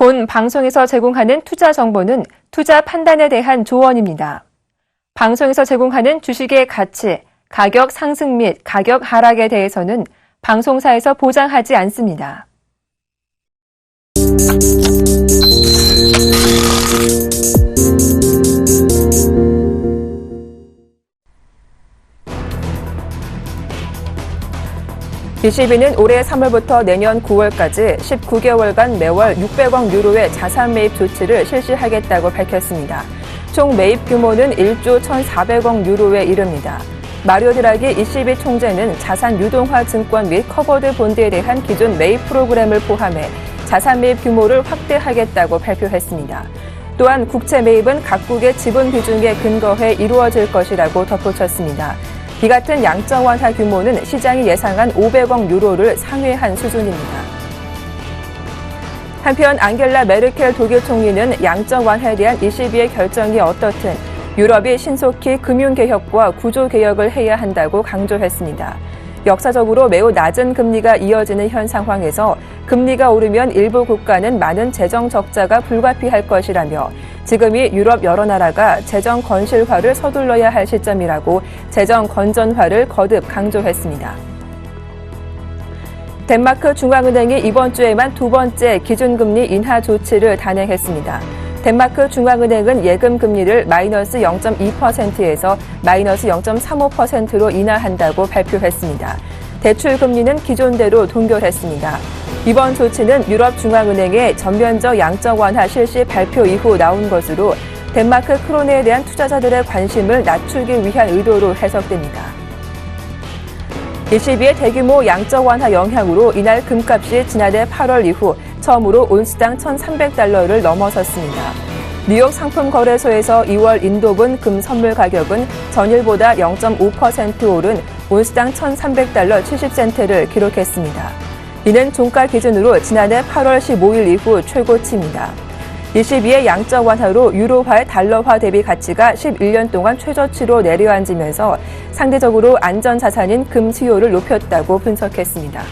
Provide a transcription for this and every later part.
본 방송에서 제공하는 투자 정보는 투자 판단에 대한 조언입니다. 방송에서 제공하는 주식의 가치, 가격 상승 및 가격 하락에 대해서는 방송사에서 보장하지 않습니다. ECB는 올해 3월부터 내년 9월까지 19개월간 매월 600억 유로의 자산 매입 조치를 실시하겠다고 밝혔습니다. 총 매입 규모는 1조 1,400억 유로에 이릅니다. 마리오 드라기 ECB 총재는 자산 유동화 증권 및 커버드 본드에 대한 기존 매입 프로그램을 포함해 자산 매입 규모를 확대하겠다고 발표했습니다. 또한 국채 매입은 각국의 지분 비중에 근거해 이루어질 것이라고 덧붙였습니다. 이 같은 양적 완화 규모는 시장이 예상한 500억 유로를 상회한 수준입니다. 한편 앙겔라 메르켈 독일 총리는 양적 완화에 대한 ECB의 결정이 어떻든 유럽이 신속히 금융개혁과 구조개혁을 해야 한다고 강조했습니다. 역사적으로 매우 낮은 금리가 이어지는 현 상황에서 금리가 오르면 일부 국가는 많은 재정 적자가 불가피할 것이라며 지금이 유럽 여러 나라가 재정 건실화를 서둘러야 할 시점이라고 재정 건전화를 거듭 강조했습니다. 덴마크 중앙은행이 이번 주에만 두 번째 기준금리 인하 조치를 단행했습니다. 덴마크 중앙은행은 예금 금리를 마이너스 0.2%에서 마이너스 0.35%로 인하한다고 발표했습니다. 대출 금리는 기존대로 동결했습니다. 이번 조치는 유럽 중앙은행의 전면적 양적 완화 실시 발표 이후 나온 것으로 덴마크 크론에 대한 투자자들의 관심을 낮추기 위한 의도로 해석됩니다. ECB의 대규모 양적 완화 영향으로 이날 금값이 지난해 8월 이후 처음으로 온스당 1,300달러를 넘어섰습니다. 뉴욕 상품거래소에서 2월 인도분 금 선물 가격은 전일보다 0.5% 오른 온스당 1,300달러 70센트를 기록했습니다. 이는 종가 기준으로 지난해 8월 15일 이후 최고치입니다. ECB의 양적 완화로 유로화의 달러화 대비 가치가 11년 동안 최저치로 내려앉으면서 상대적으로 안전자산인 금 수요를 높였다고 분석했습니다.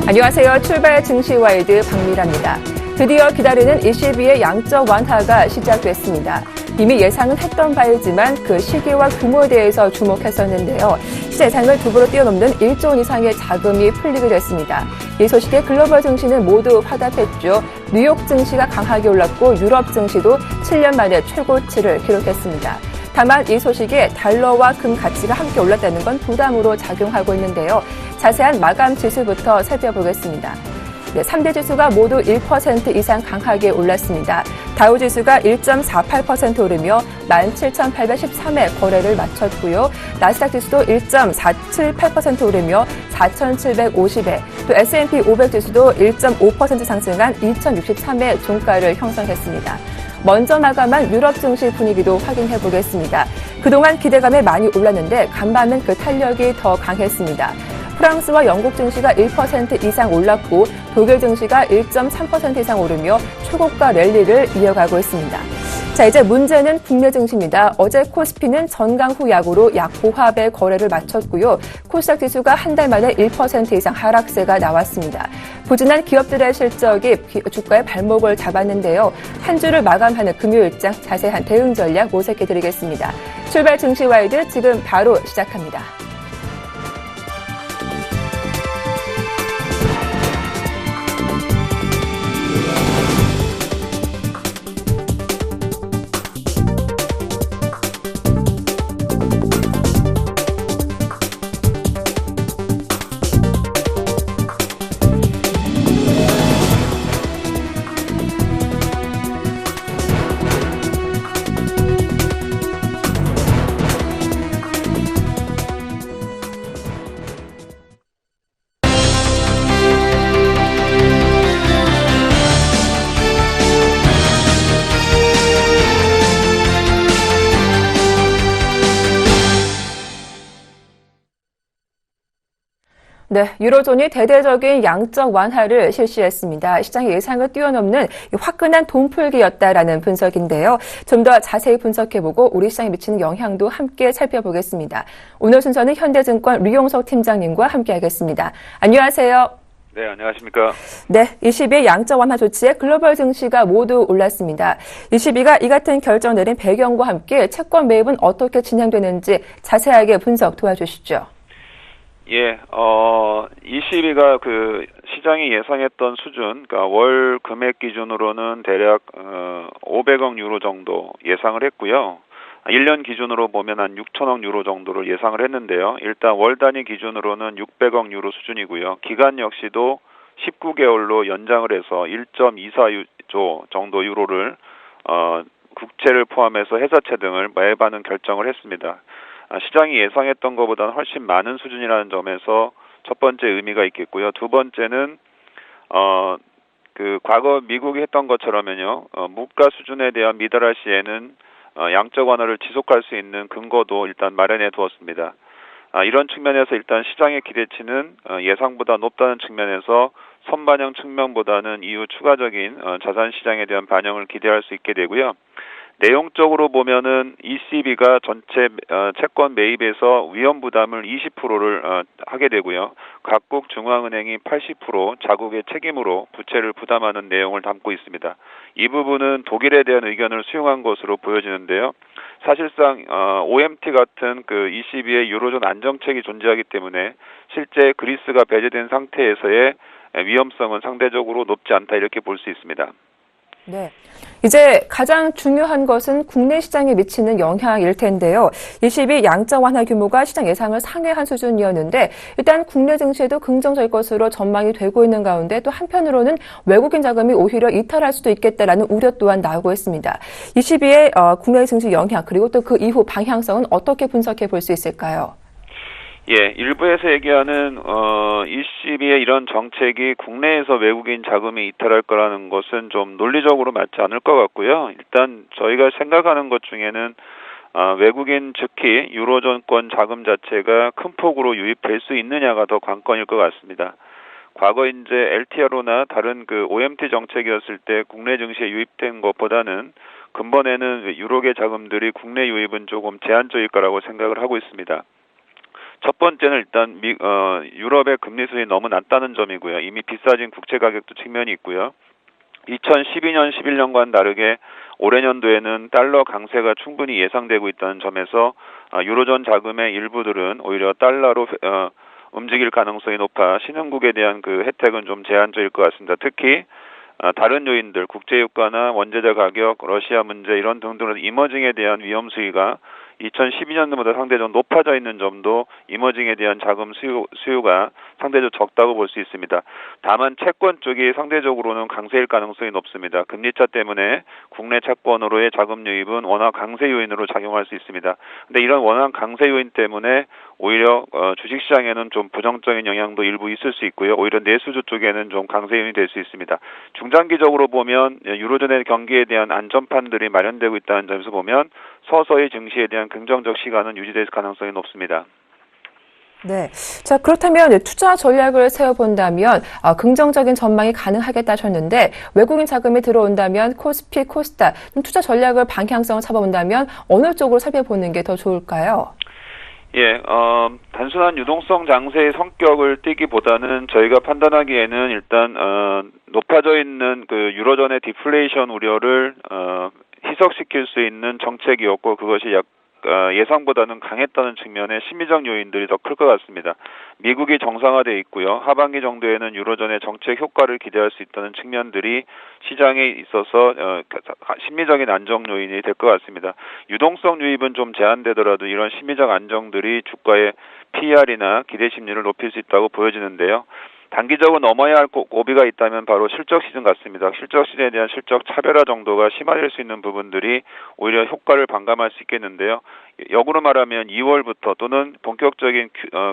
안녕하세요. 출발 증시와이드 박미라입니다. 드디어 기다리는 ECB의 양적 완화가 시작됐습니다. 이미 예상은 했던 바이지만 그 시기와 규모에 대해서 주목했었는데요. 시장 예상을 두 배로 뛰어넘는 1조 원 이상의 자금이 풀리게 됐습니다. 이 소식에 글로벌 증시는 모두 화답했죠. 뉴욕 증시가 강하게 올랐고 유럽 증시도 7년 만에 최고치를 기록했습니다. 다만 이 소식에 달러와 금 가치가 함께 올랐다는 건 부담으로 작용하고 있는데요. 자세한 마감 지수부터 살펴보겠습니다. 3대 지수가 모두 1% 이상 강하게 올랐습니다. 다우지수가 1.48% 오르며 17,813회 거래를 마쳤고요. 나스닥 지수도 1.478% 오르며 4,750회, 또 S&P 500 지수도 1.5% 상승한 2,063회 종가를 형성했습니다. 먼저 마감한 유럽 증시 분위기도 확인해 보겠습니다. 그동안 기대감에 많이 올랐는데 간밤은 그 탄력이 더 강했습니다. 프랑스와 영국 증시가 1% 이상 올랐고 독일 증시가 1.3% 이상 오르며 초고가 랠리를 이어가고 있습니다. 자, 이제 문제는 국내 증시입니다. 어제 코스피는 전강 후 약으로 약보합의 거래를 마쳤고요. 코스닥 지수가 한 달 만에 1% 이상 하락세가 나왔습니다. 부진한 기업들의 실적이 주가의 발목을 잡았는데요. 한 주를 마감하는 금요일장 자세한 대응 전략 모색해드리겠습니다. 출발 증시와이드 지금 바로 시작합니다. 네, 유로존이 대대적인 양적 완화를 실시했습니다. 시장의 예상을 뛰어넘는 화끈한 돈풀기였다라는 분석인데요. 좀 더 자세히 분석해보고 우리 시장에 미치는 영향도 함께 살펴보겠습니다. 오늘 순서는 현대증권 류용석 팀장님과 함께하겠습니다. 안녕하세요. 네, 안녕하십니까. 네, 22의 양적 완화 조치에 글로벌 증시가 모두 올랐습니다. 22가 이 같은 결정 내린 배경과 함께 채권 매입은 어떻게 진행되는지 자세하게 분석 도와주시죠. 예, 22가 그 시장이 예상했던 수준, 그러니까 월 금액 기준으로는 대략 500억 유로 정도 예상을 했고요. 1년 기준으로 보면 한 6천억 유로 정도를 예상을 했는데요. 일단 월 단위 기준으로는 600억 유로 수준이고요. 기간 역시도 19개월로 연장을 해서 1.24조 정도 유로를 국채를 포함해서 회사채 등을 매입하는 결정을 했습니다. 시장이 예상했던 것보다는 훨씬 많은 수준이라는 점에서 첫 번째 의미가 있겠고요. 두 번째는 그 과거 미국이 했던 것처럼요. 물가 수준에 대한 미달할 시에는 양적 완화를 지속할 수 있는 근거도 일단 마련해 두었습니다. 이런 측면에서 일단 시장의 기대치는 예상보다 높다는 측면에서 선반영 측면보다는 이후 추가적인 자산 시장에 대한 반영을 기대할 수 있게 되고요. 내용적으로 보면은 ECB가 전체 채권 매입에서 위험 부담을 20%를 하게 되고요. 각국 중앙은행이 80% 자국의 책임으로 부채를 부담하는 내용을 담고 있습니다. 이 부분은 독일에 대한 의견을 수용한 것으로 보여지는데요. 사실상 OMT 같은 그 ECB의 유로존 안정책이 존재하기 때문에 실제 그리스가 배제된 상태에서의 위험성은 상대적으로 높지 않다 이렇게 볼 수 있습니다. 네. 이제 가장 중요한 것은 국내 시장에 미치는 영향일 텐데요. 22 양적 완화 규모가 시장 예상을 상회한 수준이었는데 일단 국내 증시에도 긍정적일 것으로 전망이 되고 있는 가운데 또 한편으로는 외국인 자금이 오히려 이탈할 수도 있겠다라는 우려 또한 나오고 있습니다. 22의 국내 증시 영향 그리고 또 그 이후 방향성은 어떻게 분석해 볼 수 있을까요? 예, 일부에서 얘기하는 22의 이런 정책이 국내에서 외국인 자금이 이탈할 거라는 것은 좀 논리적으로 맞지 않을 것 같고요. 일단 저희가 생각하는 것 중에는 외국인 특히 유로존권 자금 자체가 큰 폭으로 유입될 수 있느냐가 더 관건일 것 같습니다. 과거 이제 LTRO나 다른 그 OMT 정책이었을 때 국내 증시에 유입된 것보다는 근본에는 유로계 자금들이 국내 유입은 조금 제한적일 거라고 생각을 하고 있습니다. 첫 번째는 일단 유럽의 금리 수준이 너무 낮다는 점이고요. 이미 비싸진 국채 가격도 측면이 있고요. 2012년, 11년과는 다르게 올해 년도에는 달러 강세가 충분히 예상되고 있다는 점에서 유로존 자금의 일부들은 오히려 달러로 움직일 가능성이 높아 신흥국에 대한 그 혜택은 좀 제한적일 것 같습니다. 특히 다른 요인들, 국제유가나 원재재 가격, 러시아 문제 이런 등등으로 이머징에 대한 위험 수위가 2012년도보다 상대적으로 높아져 있는 점도 이머징에 대한 자금 수요가 상대적으로 적다고 볼 수 있습니다. 다만 채권 쪽이 상대적으로는 강세일 가능성이 높습니다. 금리차 때문에 국내 채권으로의 자금 유입은 워낙 강세 요인으로 작용할 수 있습니다. 근데 이런 워낙 강세 요인 때문에 오히려 주식시장에는 좀 부정적인 영향도 일부 있을 수 있고요. 오히려 내수주 쪽에는 좀 강세 요인이 될 수 있습니다. 중장기적으로 보면 유로존의 경기에 대한 안전판들이 마련되고 있다는 점에서 보면 서서히 증시에 대한 긍정적 시간은 유지될 가능성이 높습니다. 네. 자, 그렇다면 투자 전략을 세워본다면 긍정적인 전망이 가능하겠다 하셨는데 외국인 자금이 들어온다면 코스피, 코스닥 투자 전략을 방향성을 잡아본다면 어느 쪽으로 살펴보는 게 더 좋을까요? 예, 단순한 유동성 장세의 성격을 띠기보다는 저희가 판단하기에는 일단 높아져 있는 그 유로존의 디플레이션 우려를 희석시킬 수 있는 정책이었고 그것이 예상보다는 강했다는 측면의 심리적 요인들이 더 클 것 같습니다. 미국이 정상화되어 있고요. 하반기 정도에는 유로존의 정책 효과를 기대할 수 있다는 측면들이 시장에 있어서 심리적인 안정 요인이 될 것 같습니다. 유동성 유입은 좀 제한되더라도 이런 심리적 안정들이 주가의 PER이나 기대 심리를 높일 수 있다고 보여지는데요. 단기적으로 넘어야 할 고비가 있다면 바로 실적 시즌 같습니다. 실적 시즌에 대한 실적 차별화 정도가 심화될 수 있는 부분들이 오히려 효과를 반감할 수 있겠는데요. 역으로 말하면 2월부터 또는 본격적인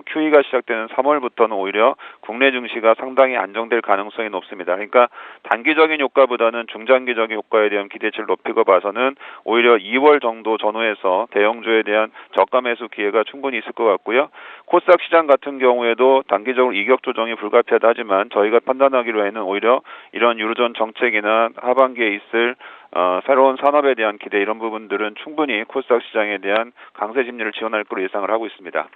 QE가 시작되는 3월부터는 오히려 국내 증시가 상당히 안정될 가능성이 높습니다. 그러니까 단기적인 효과보다는 중장기적인 효과에 대한 기대치를 높이고 봐서는 오히려 2월 정도 전후에서 대형주에 대한 저가 매수 기회가 충분히 있을 것 같고요. 코스닥 시장 같은 경우에도 단기적으로 이격 조정이 불가피하다 하지만 저희가 판단하기로에는 오히려 이런 유로존 정책이나 하반기에 있을 새로운 산업에 대한 기대 이런 부분들은 충분히 코스닥 시장에 대한 강세 심리를 지원할 것으로 예상을 하고 있습니다.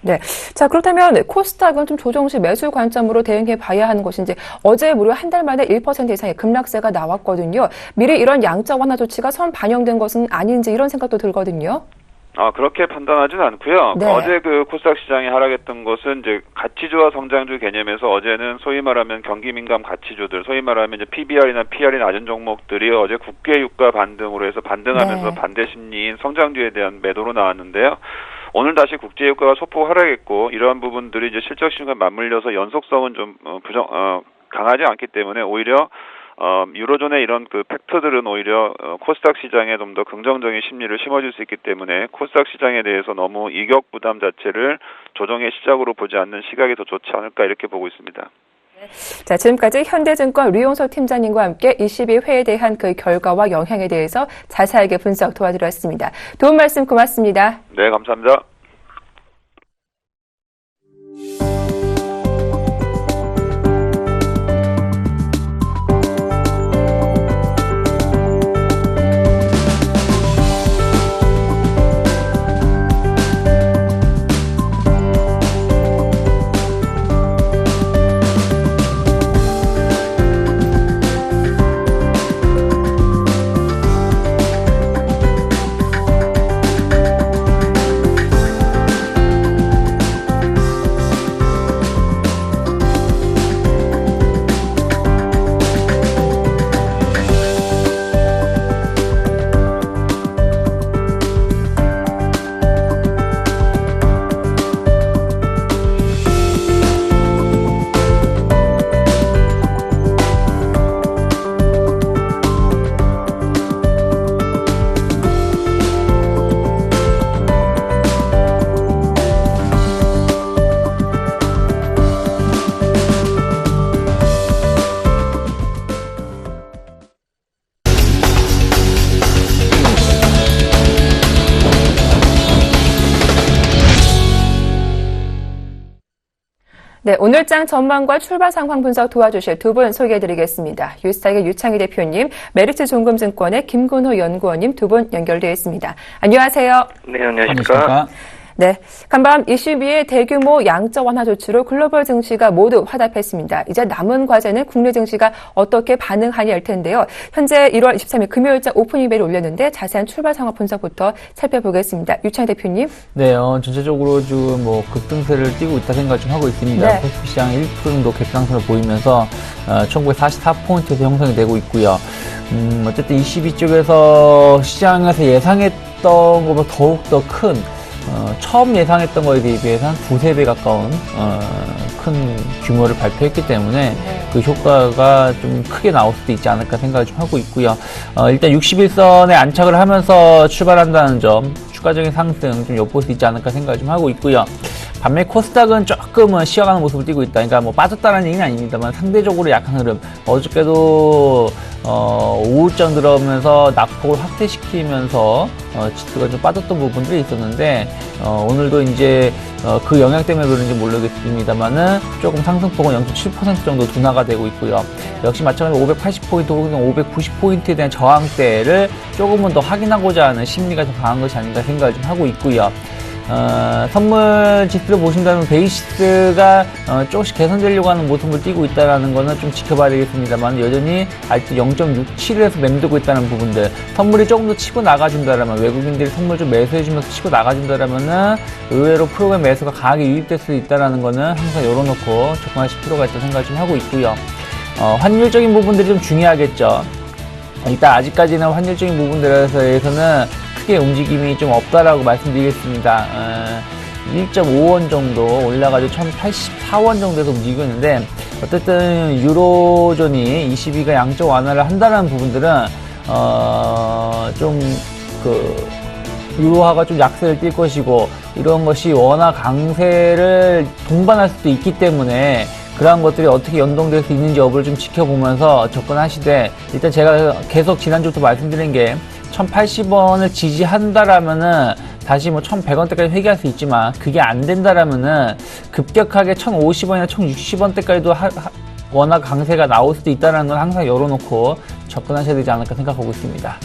네. 자, 그렇다면 코스닥은 좀 조정 시 매수 관점으로 대응해 봐야 하는 것인지 어제 무려 한 달 만에 1% 이상의 급락세가 나왔거든요. 미리 이런 양적 완화 조치가 선 반영된 것은 아닌지 이런 생각도 들거든요. 그렇게 판단하지는 않고요. 네. 어제 그 코스닥 시장이 하락했던 것은 이제 가치주와 성장주 개념에서 어제는 소위 말하면 경기 민감 가치주들, 소위 말하면 이제 PBR이나 PR이 낮은 종목들이 어제 국외 유가 반등으로 해서 반등하면서 네. 반대 심리인 성장주에 대한 매도로 나왔는데요. 오늘 다시 국제 유가가 소폭 하락했고 이러한 부분들이 이제 실적 시즌과 맞물려서 연속성은 좀 강하지 않기 때문에 오히려 유로존의 이런 그 팩터들은 오히려 코스닥 시장에 좀 더 긍정적인 심리를 심어줄 수 있기 때문에 코스닥 시장에 대해서 너무 이격 부담 자체를 조정의 시작으로 보지 않는 시각이 더 좋지 않을까 이렇게 보고 있습니다. 자, 지금까지 현대증권 류용서 팀장님과 함께 22회에 대한 그 결과와 영향에 대해서 자세하게 분석 도와드렸습니다. 도움 말씀 고맙습니다. 네, 감사합니다. 네, 오늘장 전망과 출발 상황 분석 도와주실 두 분 소개해드리겠습니다. 유스탁의 유창희 대표님, 메리츠 종금증권의 김근호 연구원님 두 분 연결되어 있습니다. 안녕하세요. 네, 안녕하십니까. 네, 간밤 22의 대규모 양적 완화 조치로 글로벌 증시가 모두 화답했습니다. 이제 남은 과제는 국내 증시가 어떻게 반응하냐일 텐데요. 현재 1월 23일 금요일자 오프닝 벨을 올렸는데 자세한 출발 상황 분석부터 살펴보겠습니다. 유창희 대표님. 네, 전체적으로 지금 급등세를 띄고 있다 생각 좀 하고 있습니다. 네. 코스피 시장 1% 정도 갭상승을 보이면서 1944포인트에서 형성이 되고 있고요. 어쨌든 22쪽에서 시장에서 예상했던 것보다 더욱더 큰 처음 예상했던 거에 대비해서 한 두세 배 가까운 큰 규모를 발표했기 때문에 그 효과가 좀 크게 나올 수도 있지 않을까 생각을 좀 하고 있고요. 일단 61선에 안착을 하면서 출발한다는 점, 추가적인 상승 좀 엿볼 수 있지 않을까 생각을 좀 하고 있고요. 반면 코스닥은 조금은 쉬어가는 모습을 띠고 있다. 그러니까 뭐 빠졌다는 얘기는 아닙니다만 상대적으로 약한 흐름. 어저께도 오후장 들어오면서 낙폭을 확대시키면서 지수가 좀 빠졌던 부분들이 있었는데 오늘도 이제 그 영향 때문에 그런지 모르겠습니다만은 조금 상승폭은 0.7% 정도 둔화가 되고 있고요. 역시 마찬가지로 580포인트 혹은 590포인트에 대한 저항대를 조금은 더 확인하고자 하는 심리가 더 강한 것이 아닌가 생각을 좀 하고 있고요. 선물 지수를 보신다면 베이시스가 조금씩 개선되려고 하는 모습을 띠고 있다는 거는 좀 지켜봐야 되겠습니다만 여전히 아직도 0.67에서 맴돌고 있다는 부분들, 선물이 조금 더 치고 나가준다라면, 외국인들이 선물 좀 매수해주면서 치고 나가준다라면은 의외로 프로그램 매수가 강하게 유입될 수 있다는 거는 항상 열어놓고 접근하실 필요가 있다고 생각을 좀 하고 있고요. 환율적인 부분들이 좀 중요하겠죠. 일단 아직까지는 환율적인 부분들에 대해서는 크게 움직임이 좀 없다라고 말씀드리겠습니다. 1.5원 정도 올라가지고 1084원 정도에서 움직이고 있는데, 어쨌든 유로존이 ECB가 양적 완화를 한다는 부분들은 유로화가 좀 약세를 띌 것이고, 이런 것이 원화 강세를 동반할 수도 있기 때문에 그러한 것들이 어떻게 연동될 수 있는지 여부를 좀 지켜보면서 접근하시되, 일단 제가 계속 지난주부터 말씀드린 게 1080원을 지지한다라면은 다시 1100원대까지 회귀할 수 있지만, 그게 안 된다라면은 급격하게 1050원이나 1060원대까지도 원화 강세가 나올 수도 있다는 걸 항상 열어놓고 접근하셔야 되지 않을까 생각하고 있습니다.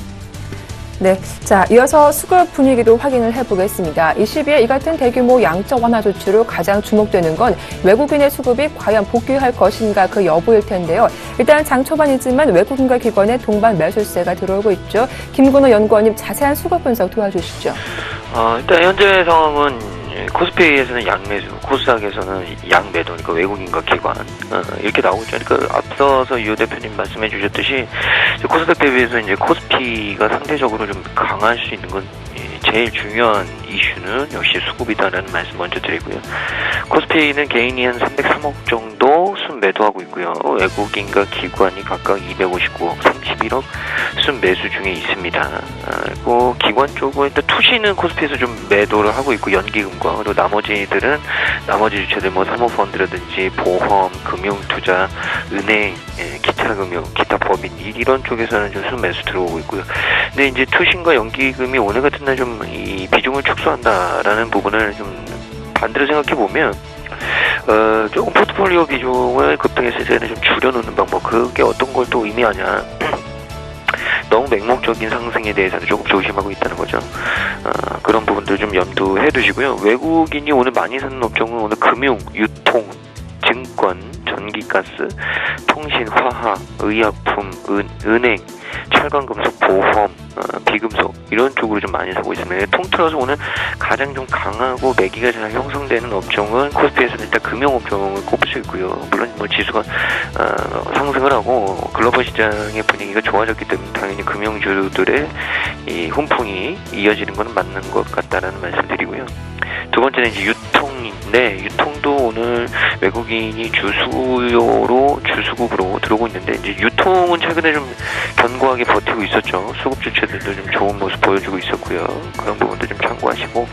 네, 자, 이어서 수급 분위기도 확인을 해보겠습니다. 22일 이 같은 대규모 양적 완화 조치로 가장 주목되는 건 외국인의 수급이 과연 복귀할 것인가 그 여부일 텐데요. 일단 장 초반이지만 외국인과 기관의 동반 매수세가 들어오고 있죠. 김근호 연구원님 자세한 수급 분석 도와주시죠. 일단 현재 상황은 코스피에서는 양매수, 코스닥에서는 양매도, 그러니까 외국인과 기관 이렇게 나오고 있죠. 그러니까 앞서서 유 대표님 말씀해 주셨듯이 코스닥 대비해서 이제 코스피가 상대적으로 좀 강할 수 있는 건 제일 중요한 이슈는 역시 수급이다라는 말씀 먼저 드리고요. 코스피는 개인이 한 303억 정도 순매도하고 있고요. 외국인과 기관이 각각 259억, 31억 순매수 중에 있습니다. 그리고 기관 쪽은 일단 투시는 코스피에서 좀 매도를 하고 있고, 연기금과, 그리고 나머지들은 나머지 주체들 사모펀드라든지 보험, 금융투자, 은행, 기타 금융, 기타 법인 이런 쪽에서는 좀 순매수 들어오고 있고요. 근데 이제 투신과 연기금이 오늘 같은 날 좀 이 비중을 축소한다라는 부분을 좀 반대로 생각해 보면 조금 포트폴리오 비중을 급등했을 때는 좀 줄여놓는 방법, 그게 어떤 걸 또 의미하냐. 너무 맹목적인 상승에 대해서는 조금 조심하고 있다는 거죠. 그런 부분들 좀 염두해 두시고요. 외국인이 오늘 많이 사는 업종은 오늘 금융, 유통, 증권, 전기가스, 통신, 화학, 의약품, 은행, 철강금속, 보험, 비금속 이런 쪽으로 좀 많이 사고 있습니다. 통틀어서 오늘 가장 좀 강하고 매기가 잘 형성되는 업종은 코스피에서는 일단 금융업종을 꼽을 수 있고요. 물론 지수가 상승을 하고 글로벌 시장의 분위기가 좋아졌기 때문에 당연히 금융주들의 이 훈풍이 이어지는 것은 맞는 것 같다라는 말씀드리고요. 두 번째는 이제 유통인데, 유통도 오늘 외국인이 주수급으로 들어오고 있는데, 이제 유통은 최근에 좀 견고하게 버티고 있었죠. 수급 주체들도 좀 좋은 모습 보여주고 있었고요. 그런 부분도 좀 참고하시고,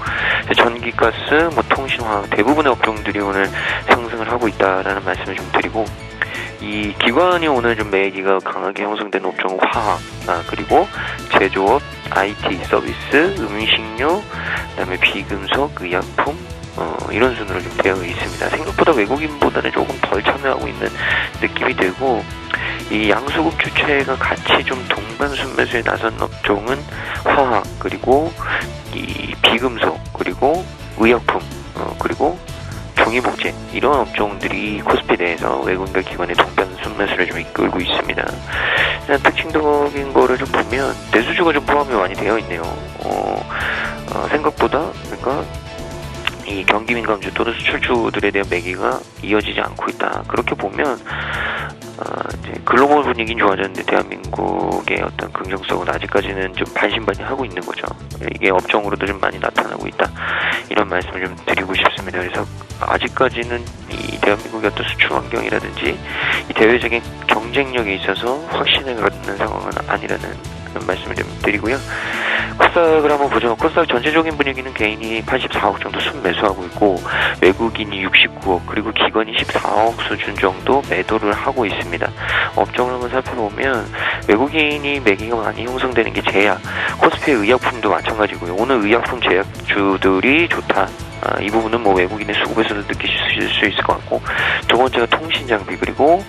전기가스, 통신화 대부분의 업종들이 오늘 상승을 하고 있다라는 말씀을 좀 드리고, 이 기관이 오늘 좀 매기가 강하게 형성된 업종은 화학, 그리고 제조업, IT 서비스, 음식료, 그다음에 비금속, 의약품, 이런 순으로 좀 되어 있습니다. 생각보다 외국인보다는 조금 덜 참여하고 있는 느낌이 들고, 이 양수급 주체가 같이 좀 동반 순매수에 나선 업종은 화학, 그리고 이 비금속, 그리고 의약품, 그리고 종이복제, 이런 업종들이 코스피 내에서 외국인과 기관의 동반 순매수를 좀 이끌고 있습니다. 특징적인 거를 좀 보면 내수주가 좀 포함이 많이 되어 있네요. 생각보다, 그러니까 이 경기 민감주 또는 수출주들에 대한 매기가 이어지지 않고 있다. 그렇게 보면 이제 글로벌 분위기는 좋아졌는데 대한민국의 어떤 긍정성은 아직까지는 좀 반신반의하고 있는 거죠. 이게 업종으로도 좀 많이 나타나고 있다. 이런 말씀을 좀 드리고 싶습니다. 그래서 아직까지는 이 대한민국의 어떤 수출 환경이라든지 이 대외적인 경쟁력에 있어서 확신을 갖는 상황은 아니라는 그런 말씀을 좀 드리고요. 코스닥을 한번 보죠. 코스닥 전체적인 분위기는 개인이 84억 정도 순매수하고 있고, 외국인이 69억, 그리고 기관이 14억 수준 정도 매도를 하고 있습니다. 업종을 한번 살펴보면 외국인이 매기가 많이 형성되는 게 제약, 코스피의 의약품도 마찬가지고요. 오늘 의약품 제약주들이 좋다. 이 부분은 외국인의 수급에서도 느끼실 수 있을 것 같고, 두 번째가 통신장비, 그리고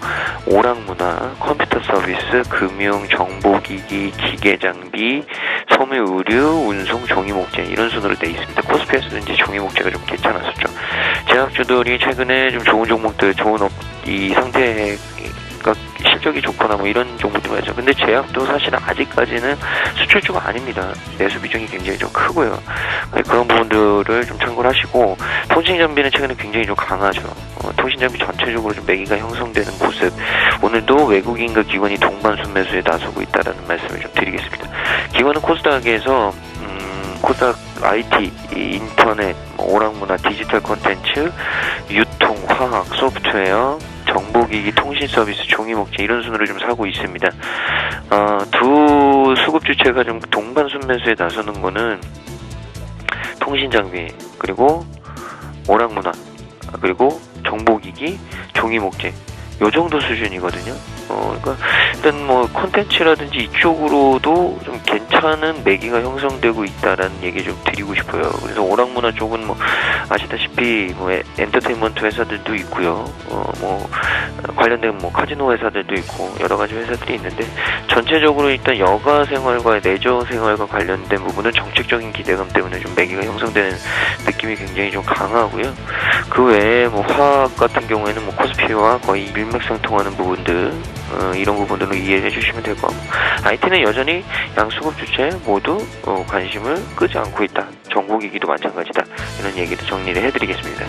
오락문화, 컴퓨터 서비스, 금융, 정보기기, 기계장비, 섬유의류, 운송, 종이목재 이런 순으로 되어 있습니다. 코스피에서는 이제 종이목재가 좀 괜찮았었죠. 제약주들이 최근에 좀 좋은 종목들, 좋은 이 상태가 실적이 좋거나 이런 종목들 말이죠. 근데 제약도 사실은 아직까지는 수출주가 아닙니다. 내수 비중이 굉장히 좀 크고요. 그런 부분들을 좀 참고를 하시고, 통신장비는 최근에 굉장히 좀 강하죠. 통신장비 전체적으로 좀 매기가 형성되는 모습, 오늘도 외국인과 기관이 동반 순매수에 나서고 있다는 말씀을 좀 드리겠습니다. 기관은 코스닥에서 코스닥 IT, 인터넷, 오락문화, 디지털 콘텐츠, 유통, 화학, 소프트웨어, 정보기기, 통신 서비스, 종이목재 이런 순으로 좀 사고 있습니다. 두 수급 주체가 좀 동반 순매수에 나서는 거는 통신장비, 그리고 오락문화, 그리고 정보기기, 종이목재 요 정도 수준이거든요. 그러니까 일단 뭐 콘텐츠라든지 이쪽으로도 좀 괜찮은 매기가 형성되고 있다라는 얘기 좀 드리고 싶어요. 그래서 오락문화 쪽은 뭐 아시다시피 뭐 엔터테인먼트 회사들도 있고요. 뭐 관련된 뭐 카지노 회사들도 있고 여러 가지 회사들이 있는데 전체적으로 일단 여가 생활과 레저 생활과 관련된 부분은 정책적인 기대감 때문에 좀 매기가 형성되는 느낌이 굉장히 좀 강하고요. 그 외에 뭐 화학 같은 경우에는 뭐 코스피와 거의 일맥상통하는 부분들 이런 부분들로 이해해 주시면 될 것 같고 IT는 여전히 양수급 주체 모두 관심을 끄지 않고 있다. 정보기기도 마찬가지다. 이런 얘기도 정리를 해드리겠습니다.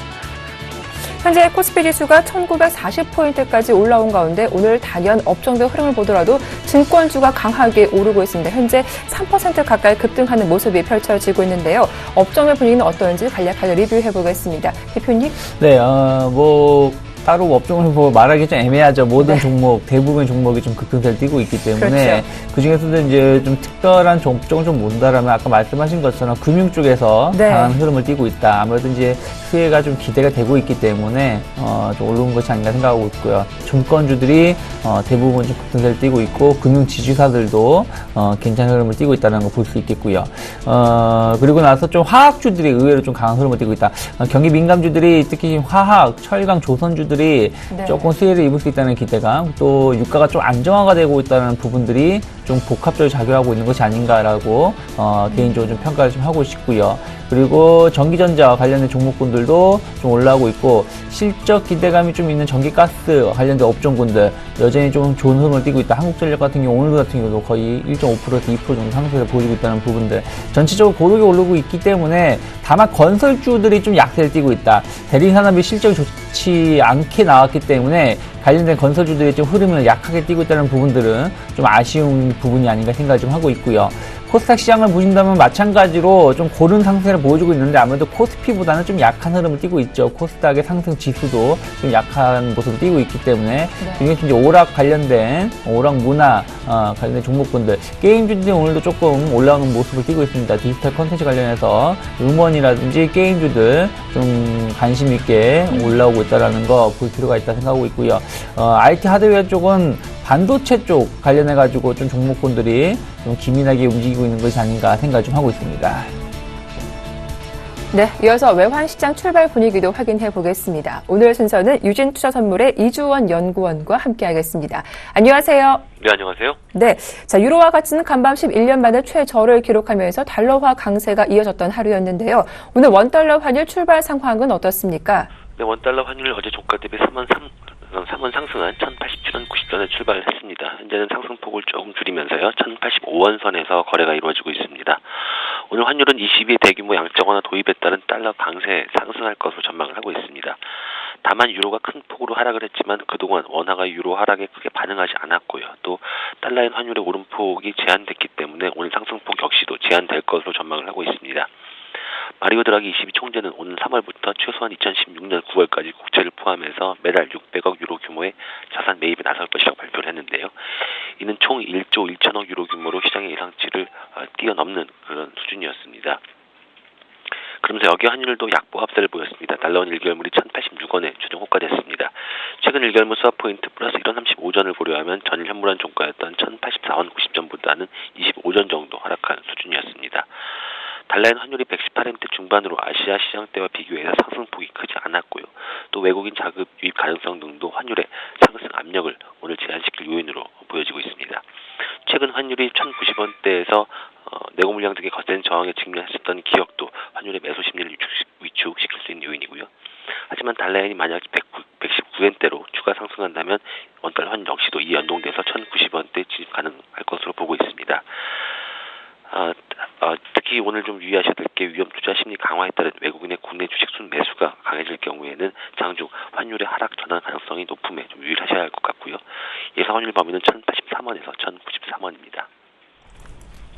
현재 코스피 지수가 1940포인트까지 올라온 가운데 오늘 단연 업종별 흐름을 보더라도 증권주가 강하게 오르고 있습니다. 현재 3% 가까이 급등하는 모습이 펼쳐지고 있는데요. 업종별 분위기는 어떤지 간략하게 리뷰해 보겠습니다. 대표님? 네, 따로 업종을 말하기 좀 애매하죠. 모든 종목, 대부분 종목이 좀 급등세를 띠고 있기 때문에 그렇죠. 그 중에서도 이제 좀 특별한 종목을 좀 본다라면 아까 말씀하신 것처럼 금융 쪽에서 강한 흐름을 띠고 있다. 아무래도 이제 수혜가 좀 기대가 되고 있기 때문에 좀 오르는 것이 아닌가 생각하고 있고요. 증권주들이 대부분 좀 급등세를 띠고 있고 금융 지주사들도 괜찮은 흐름을 띠고 있다는 걸 볼 수 있겠고요. 그리고 나서 좀 화학주들이 의외로 좀 강한 흐름을 띠고 있다. 경기 민감주들이 특히 화학, 철강, 조선주들이 조금 수혜를 입을 수 있다는 기대감, 또 유가가 좀 안정화가 되고 있다는 부분들이 좀 복합적으로 작용하고 있는 것이 아닌가라고 개인적으로 좀 평가를 좀 하고 싶고요. 그리고 전기전자 관련된 종목군들도 좀 올라오고 있고 실적 기대감이 좀 있는 전기가스 관련된 업종군들 여전히 좀 좋은 흐름을 띠고 있다. 한국전력 같은 경우 오늘 같은 경우도 거의 1.5%에서 2% 정도 상승세를 보이고 있다는 부분들 전체적으로 고르게 오르고 있기 때문에 다만 건설주들이 좀 약세를 띠고 있다. 대리산업이 실적이 좋지 않게 나왔기 때문에 관련된 건설주들이 좀 흐름을 약하게 띠고 있다는 부분들은 좀 아쉬운 부분이 아닌가 생각을 좀 하고 있고요. 코스닥 시장을 보신다면 마찬가지로 좀 고른 상승세를 보여주고 있는데 아무래도 코스피보다는 좀 약한 흐름을 띠고 있죠. 코스닥의 상승 지수도 좀 약한 모습을 띠고 있기 때문에 이게 이제 오락 관련된 오락 문화 관련된 종목군들 게임주들이 오늘도 조금 올라오는 모습을 띠고 있습니다. 디지털 콘텐츠 관련해서 음원이라든지 게임주들 좀 관심 있게 올라오고 있다라는 거 볼 필요가 있다 생각하고 있고요. IT 하드웨어 쪽은 반도체 쪽 관련해가지고 좀 종목군들이 좀 기민하게 움직이고 있는 것이 아닌가 생각을 좀 하고 있습니다. 네, 이어서 외환시장 출발 분위기도 확인해 보겠습니다. 오늘 순서는 유진투자선물의 이주원 연구원과 함께하겠습니다. 안녕하세요. 네, 안녕하세요. 네, 자 유로화 가치는 간밤 11년 만에 최저를 기록하면서 달러화 강세가 이어졌던 하루였는데요. 오늘 원달러 환율 출발 상황은 어떻습니까? 네, 원달러 환율 어제 종가 대비 3원 상승한 1087원 90전에 출발했습니다. 현재는 상승폭을 조금 줄이면서요. 1085원 선에서 거래가 이루어지고 있습니다. 오늘 환율은 22의 대규모 양적 완화 도입에 따른 달러 강세 상승할 것으로 전망을 하고 있습니다. 다만 유로가 큰 폭으로 하락을 했지만 그동안 원화가 유로 하락에 크게 반응하지 않았고요. 또 달러의 환율의 오름폭이 제한됐기 때문에 오늘 상승폭 역시도 제한될 것으로 전망을 하고 있습니다. 마리오 드라기 22총재는 오는 3월부터 최소한 2016년 9월까지 국채를 포함해서 매달 600억 유로 규모의 자산 매입에 나설 것이라고 발표를 했는데요. 이는 총 1조 1천억 유로 규모로 시장의 예상치를 뛰어넘는 그런 수준이었습니다. 그러면서 여기 환율도 약보 합세를 보였습니다. 달러원 1개월물이 1086원에 최종 호가됐습니다. 최근 1개월물 스왑 포인트 플러스 1.35전을 고려하면 전일 현물한 종가였던 1084원 90전보다는 25전 정도 하락한 수준이었습니다. 달러엔 환율이 118% 중반으로 아시아 시장 때와 비교해서 상승폭이 크지 않았고요. 또 외국인 자금 유입 가능성 등도 환율의 상승 압력을 오늘 제한시킬 요인으로 보여지고 있습니다. 최근 환율이 1090원대에서 내고 물량 등의 거센 저항에 직면했었던 기억도 환율의 매수 심리를 위축시킬 수 있는 요인이고요. 하지만 달러엔이 만약 119엔대로 추가 상승한다면 원달러 환율 역시도 이 연동돼서 1090원대 진입 가능할 것으로 보고 있습니다. 특히 오늘 좀 유의하셔야 될 게 위험 투자 심리 강화에 따른 외국인의 국내 주식 순 매수가 강해질 경우에는 장중 환율의 하락 전환 가능성이 높음에 좀 유의하셔야 할 것 같고요. 예상 환율 범위는 1083원에서 1093원입니다.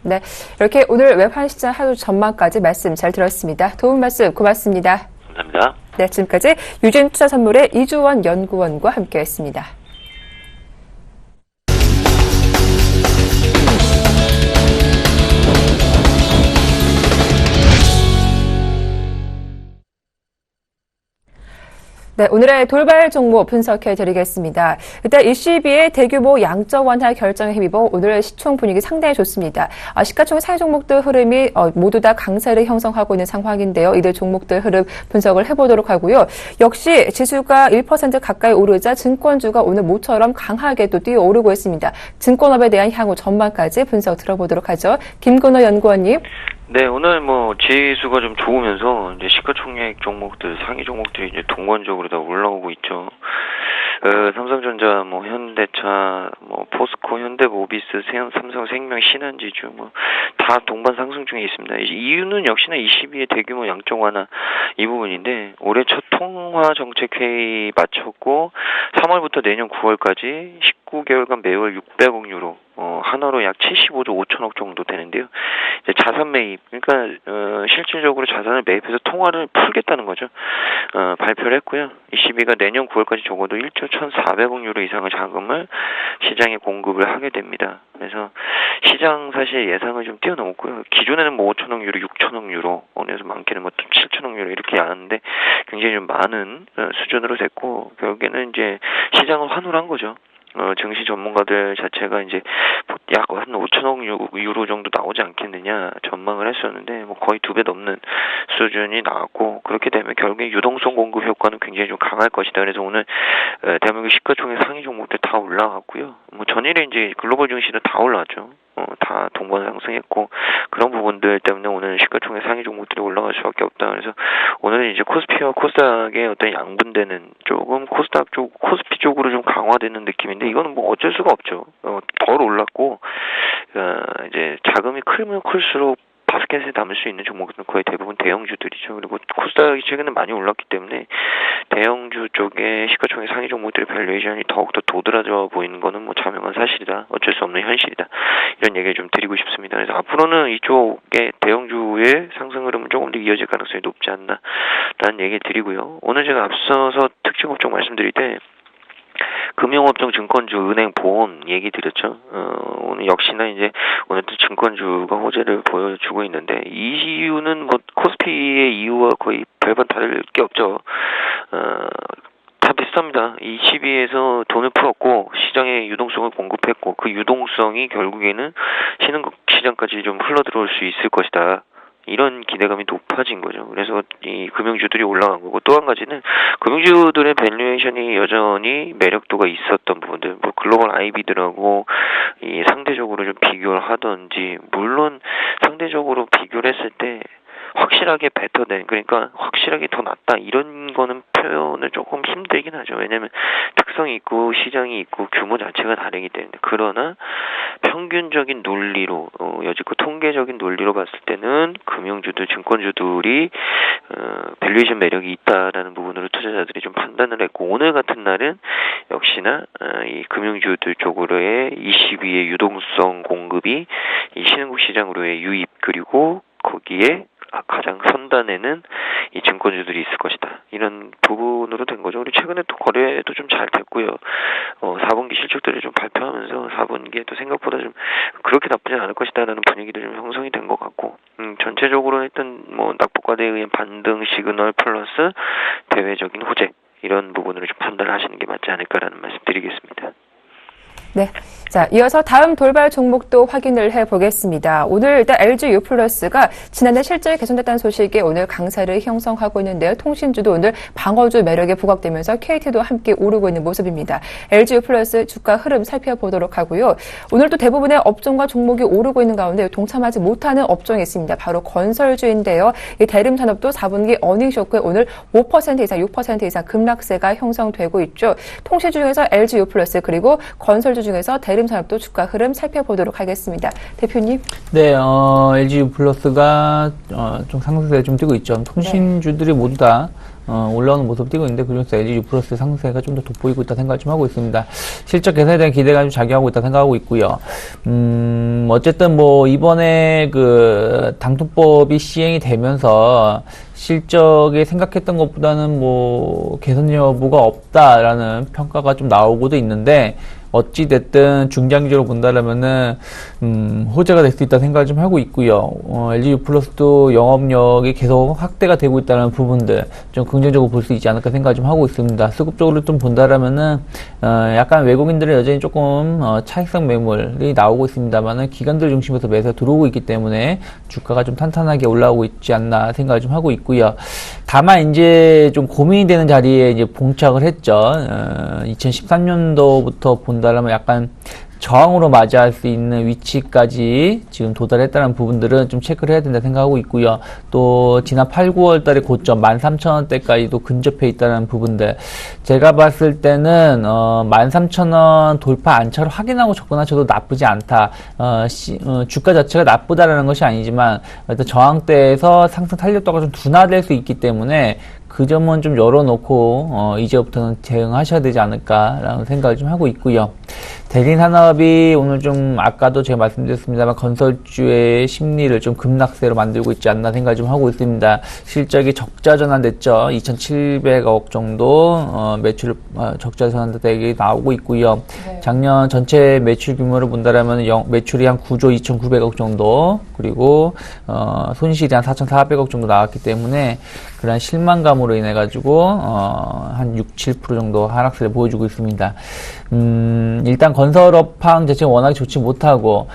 네, 이렇게 오늘 외환 시장 하루 전망까지 말씀 잘 들었습니다. 도움 말씀 고맙습니다. 감사합니다. 네, 지금까지 유진투자선물의 이주원 연구원과 함께했습니다. 네, 오늘의 돌발 종목 분석해 드리겠습니다. 일단 ECB의 대규모 양적 완화 결정에 힘입어 오늘 시총 분위기 상당히 좋습니다. 시가총 상위 종목들 흐름이 모두 다 강세를 형성하고 있는 상황인데요. 이들 종목들 흐름 분석을 해보도록 하고요. 역시 지수가 1% 가까이 오르자 증권주가 오늘 모처럼 강하게 또 뛰어오르고 있습니다. 증권업에 대한 향후 전망까지 분석 들어보도록 하죠. 김근호 연구원님. 네, 오늘 지수가 좀 좋으면서 이제 시가총액 종목들, 상위 종목들이 이제 동반적으로 다 올라오고 있죠. 삼성전자, 현대차, 포스코, 현대모비스, 삼성생명, 신한지주, 다 동반 상승 중에 있습니다. 이유는 역시나 22의 대규모 양적 완화 이 부분인데, 올해 첫 통화 정책 회의 마쳤고, 3월부터 내년 9월까지 19개월간 매월 600억 유로, 한화로 약 75조 5천억 정도 되는데요. 이제 자산 매입, 그러니까 실질적으로 자산을 매입해서 통화를 풀겠다는 거죠. 발표를 했고요. ECB가 내년 9월까지 적어도 1조 1,400억 유로 이상의 자금을 시장에 공급을 하게 됩니다. 그래서 시장 사실 예상을 좀 뛰어넘었고요. 기존에는 5천억 유로, 6천억 유로, 어느에서 많게는 7천억 유로 이렇게 나왔는데 굉장히 좀 많은 수준으로 됐고, 결국에는 이제 시장을 환호한 거죠. 증시 전문가들 자체가 이제 약 한 5천억 유로 정도 나오지 않겠느냐 전망을 했었는데 거의 2배 넘는 수준이 나왔고, 그렇게 되면 결국에 유동성 공급 효과는 굉장히 좀 강할 것이다. 그래서 오늘 대한민국 시가총액 상위 종목들 다 올라갔고요. 전일에 이제 글로벌 증시는 다 올라왔죠. 다 동반 상승했고, 그런 부분들 때문에 오늘 시가총액 상위 종목들이 올라갈 수밖에 없다. 그래서 오늘은 이제 코스피와 코스닥의 어떤 양분되는 조금 코스닥 쪽, 코스피 쪽으로 좀 강화되는 느낌인데, 이거는 어쩔 수가 없죠. 덜 올랐고, 이제 자금이 크면 클수록 바스켓에 담을 수 있는 종목은 거의 대부분 대형주들이죠. 그리고 코스닥이 최근에 많이 올랐기 때문에 대형주 쪽에 시가총액 상위 종목들의 밸류에이션이 더욱더 도드라져 보이는 거는 자명한 사실이다. 어쩔 수 없는 현실이다. 이런 얘기를 좀 드리고 싶습니다. 그래서 앞으로는 이쪽에 대형주의 상승 흐름은 조금 더 이어질 가능성이 높지 않나라는 얘기를 드리고요. 오늘 제가 앞서서 특징 업종 말씀드릴 때 금융업종, 증권주, 은행, 보험 얘기 드렸죠. 오늘 역시나 이제 오늘도 증권주가 호재를 보여주고 있는데, 이 이유는 코스피의 이유와 거의 별반 다를 게 없죠. 다 비슷합니다. 이 시비에서 돈을 풀었고 시장에 유동성을 공급했고, 그 유동성이 결국에는 신흥국 시장까지 좀 흘러들어올 수 있을 것이다. 이런 기대감이 높아진 거죠. 그래서 이 금융주들이 올라간 거고, 또 한 가지는 금융주들의 밸류에이션이 여전히 매력도가 있었던 부분들, 글로벌 IB들하고 이 상대적으로 좀 비교를 하던지, 물론 상대적으로 비교를 했을 때 확실하게 베터된, 그러니까 확실하게 더 낫다, 이런 거는 표현을 조금 힘들긴 하죠. 왜냐면 특성이 있고 시장이 있고 규모 자체가 다르기 때문에. 그러나 평균적인 논리로, 여지껏 통계적인 논리로 봤을 때는 금융주들, 증권주들이 밸류에이션 매력이 있다라는 부분으로 투자자들이 좀 판단을 했고, 오늘 같은 날은 역시나 이 금융주들 쪽으로의 22의 유동성 공급이 이 신흥국 시장으로의 유입, 그리고 거기에 가장 선단에는 이 증권주들이 있을 것이다. 이런 부분으로 된 거죠. 그리고 최근에 또 거래도 좀 잘 됐고요. 4분기 실적들을 좀 발표하면서 4분기에 또 생각보다 좀 그렇게 나쁘지 않을 것이다라는 분위기도 좀 형성이 된 것 같고, 전체적으로 일단 낙폭과대에 의한 반등 시그널 플러스 대외적인 호재, 이런 부분으로 좀 판단을 하시는 게 맞지 않을까라는 말씀 드리겠습니다. 네. 자, 이어서 다음 돌발 종목도 확인을 해보겠습니다. 오늘 일단 LG U+가 지난해 실적이 개선됐다는 소식에 오늘 강세를 형성하고 있는데요. 통신주도 오늘 방어주 매력에 부각되면서 KT도 함께 오르고 있는 모습입니다. LG U+ 주가 흐름 살펴보도록 하고요. 오늘도 대부분의 업종과 종목이 오르고 있는 가운데 동참하지 못하는 업종이 있습니다. 바로 건설주인데요. 이 대림산업도 4분기 어닝 쇼크에 오늘 5% 이상, 6% 이상 급락세가 형성되고 있죠. 통신주 중에서 LG U+, 그리고 건설주 중에서 대림산업도 주가 흐름 살펴보도록 하겠습니다. 대표님. 네, LG 플러스가 좀 상승세에 좀 뛰고 있죠. 통신주들이 모두 다 올라오는 모습 띄고 있는데 그중에서 LG 플러스 상승세가 좀 더 돋보이고 있다 생각을 좀 하고 있습니다. 실적 개선에 대한 기대가 좀 작용하고 있다 생각하고 있고요. 어쨌든 뭐 이번에 그 당투법이 시행이 되면서 실적에 생각했던 것보다는 뭐 개선 여부가 없다라는 평가가 좀 나오고도 있는데 어찌됐든 중장기적으로 본다라면은 호재가 될 수 있다 생각을 좀 하고 있고요. LG 플러스도 영업력이 계속 확대가 되고 있다는 부분들 좀 긍정적으로 볼 수 있지 않을까 생각을 좀 하고 있습니다. 수급적으로 좀 본다라면은 약간 외국인들은 여전히 조금 차익성 매물이 나오고 있습니다만은 기관들 중심에서 매수가 들어오고 있기 때문에 주가가 좀 탄탄하게 올라오고 있지 않나 생각을 좀 하고 있고요. 다만 이제 좀 고민이 되는 자리에 이제 봉착을 했죠. 2013년도부터 본다라면 약간 저항으로 맞이할 수 있는 위치까지 지금 도달했다는 부분들은 좀 체크를 해야 된다 생각하고 있고요. 또 지난 8, 9월 달에 고점 13,000원대까지도 근접해 있다는 부분들 제가 봤을 때는 13,000원 돌파 안차를 확인하고 접근하셔도 나쁘지 않다. 주가 자체가 나쁘다라는 것이 아니지만 일단 저항대에서 상승 탄력도가 좀 둔화될 수 있기 때문에 그 점은 좀 열어놓고 이제부터는 대응하셔야 되지 않을까라는 생각을 좀 하고 있고요. 대리산업이 오늘 좀 아까도 제가 말씀드렸습니다만 건설주의 심리를 좀 급락세로 만들고 있지 않나 생각을 좀 하고 있습니다. 실적이 적자 전환됐죠. 2,700억 정도 매출 적자 전환되게 나오고 있고요. 네. 작년 전체 매출 규모를 본다라면 매출이 한 9조 2,900억 정도 그리고 손실이 한 4,400억 정도 나왔기 때문에 그런 실망감으로 인해 가지고 한 6, 7% 정도 하락세를 보여주고 있습니다. 일단 건설업황 자체가 워낙 좋지 못하고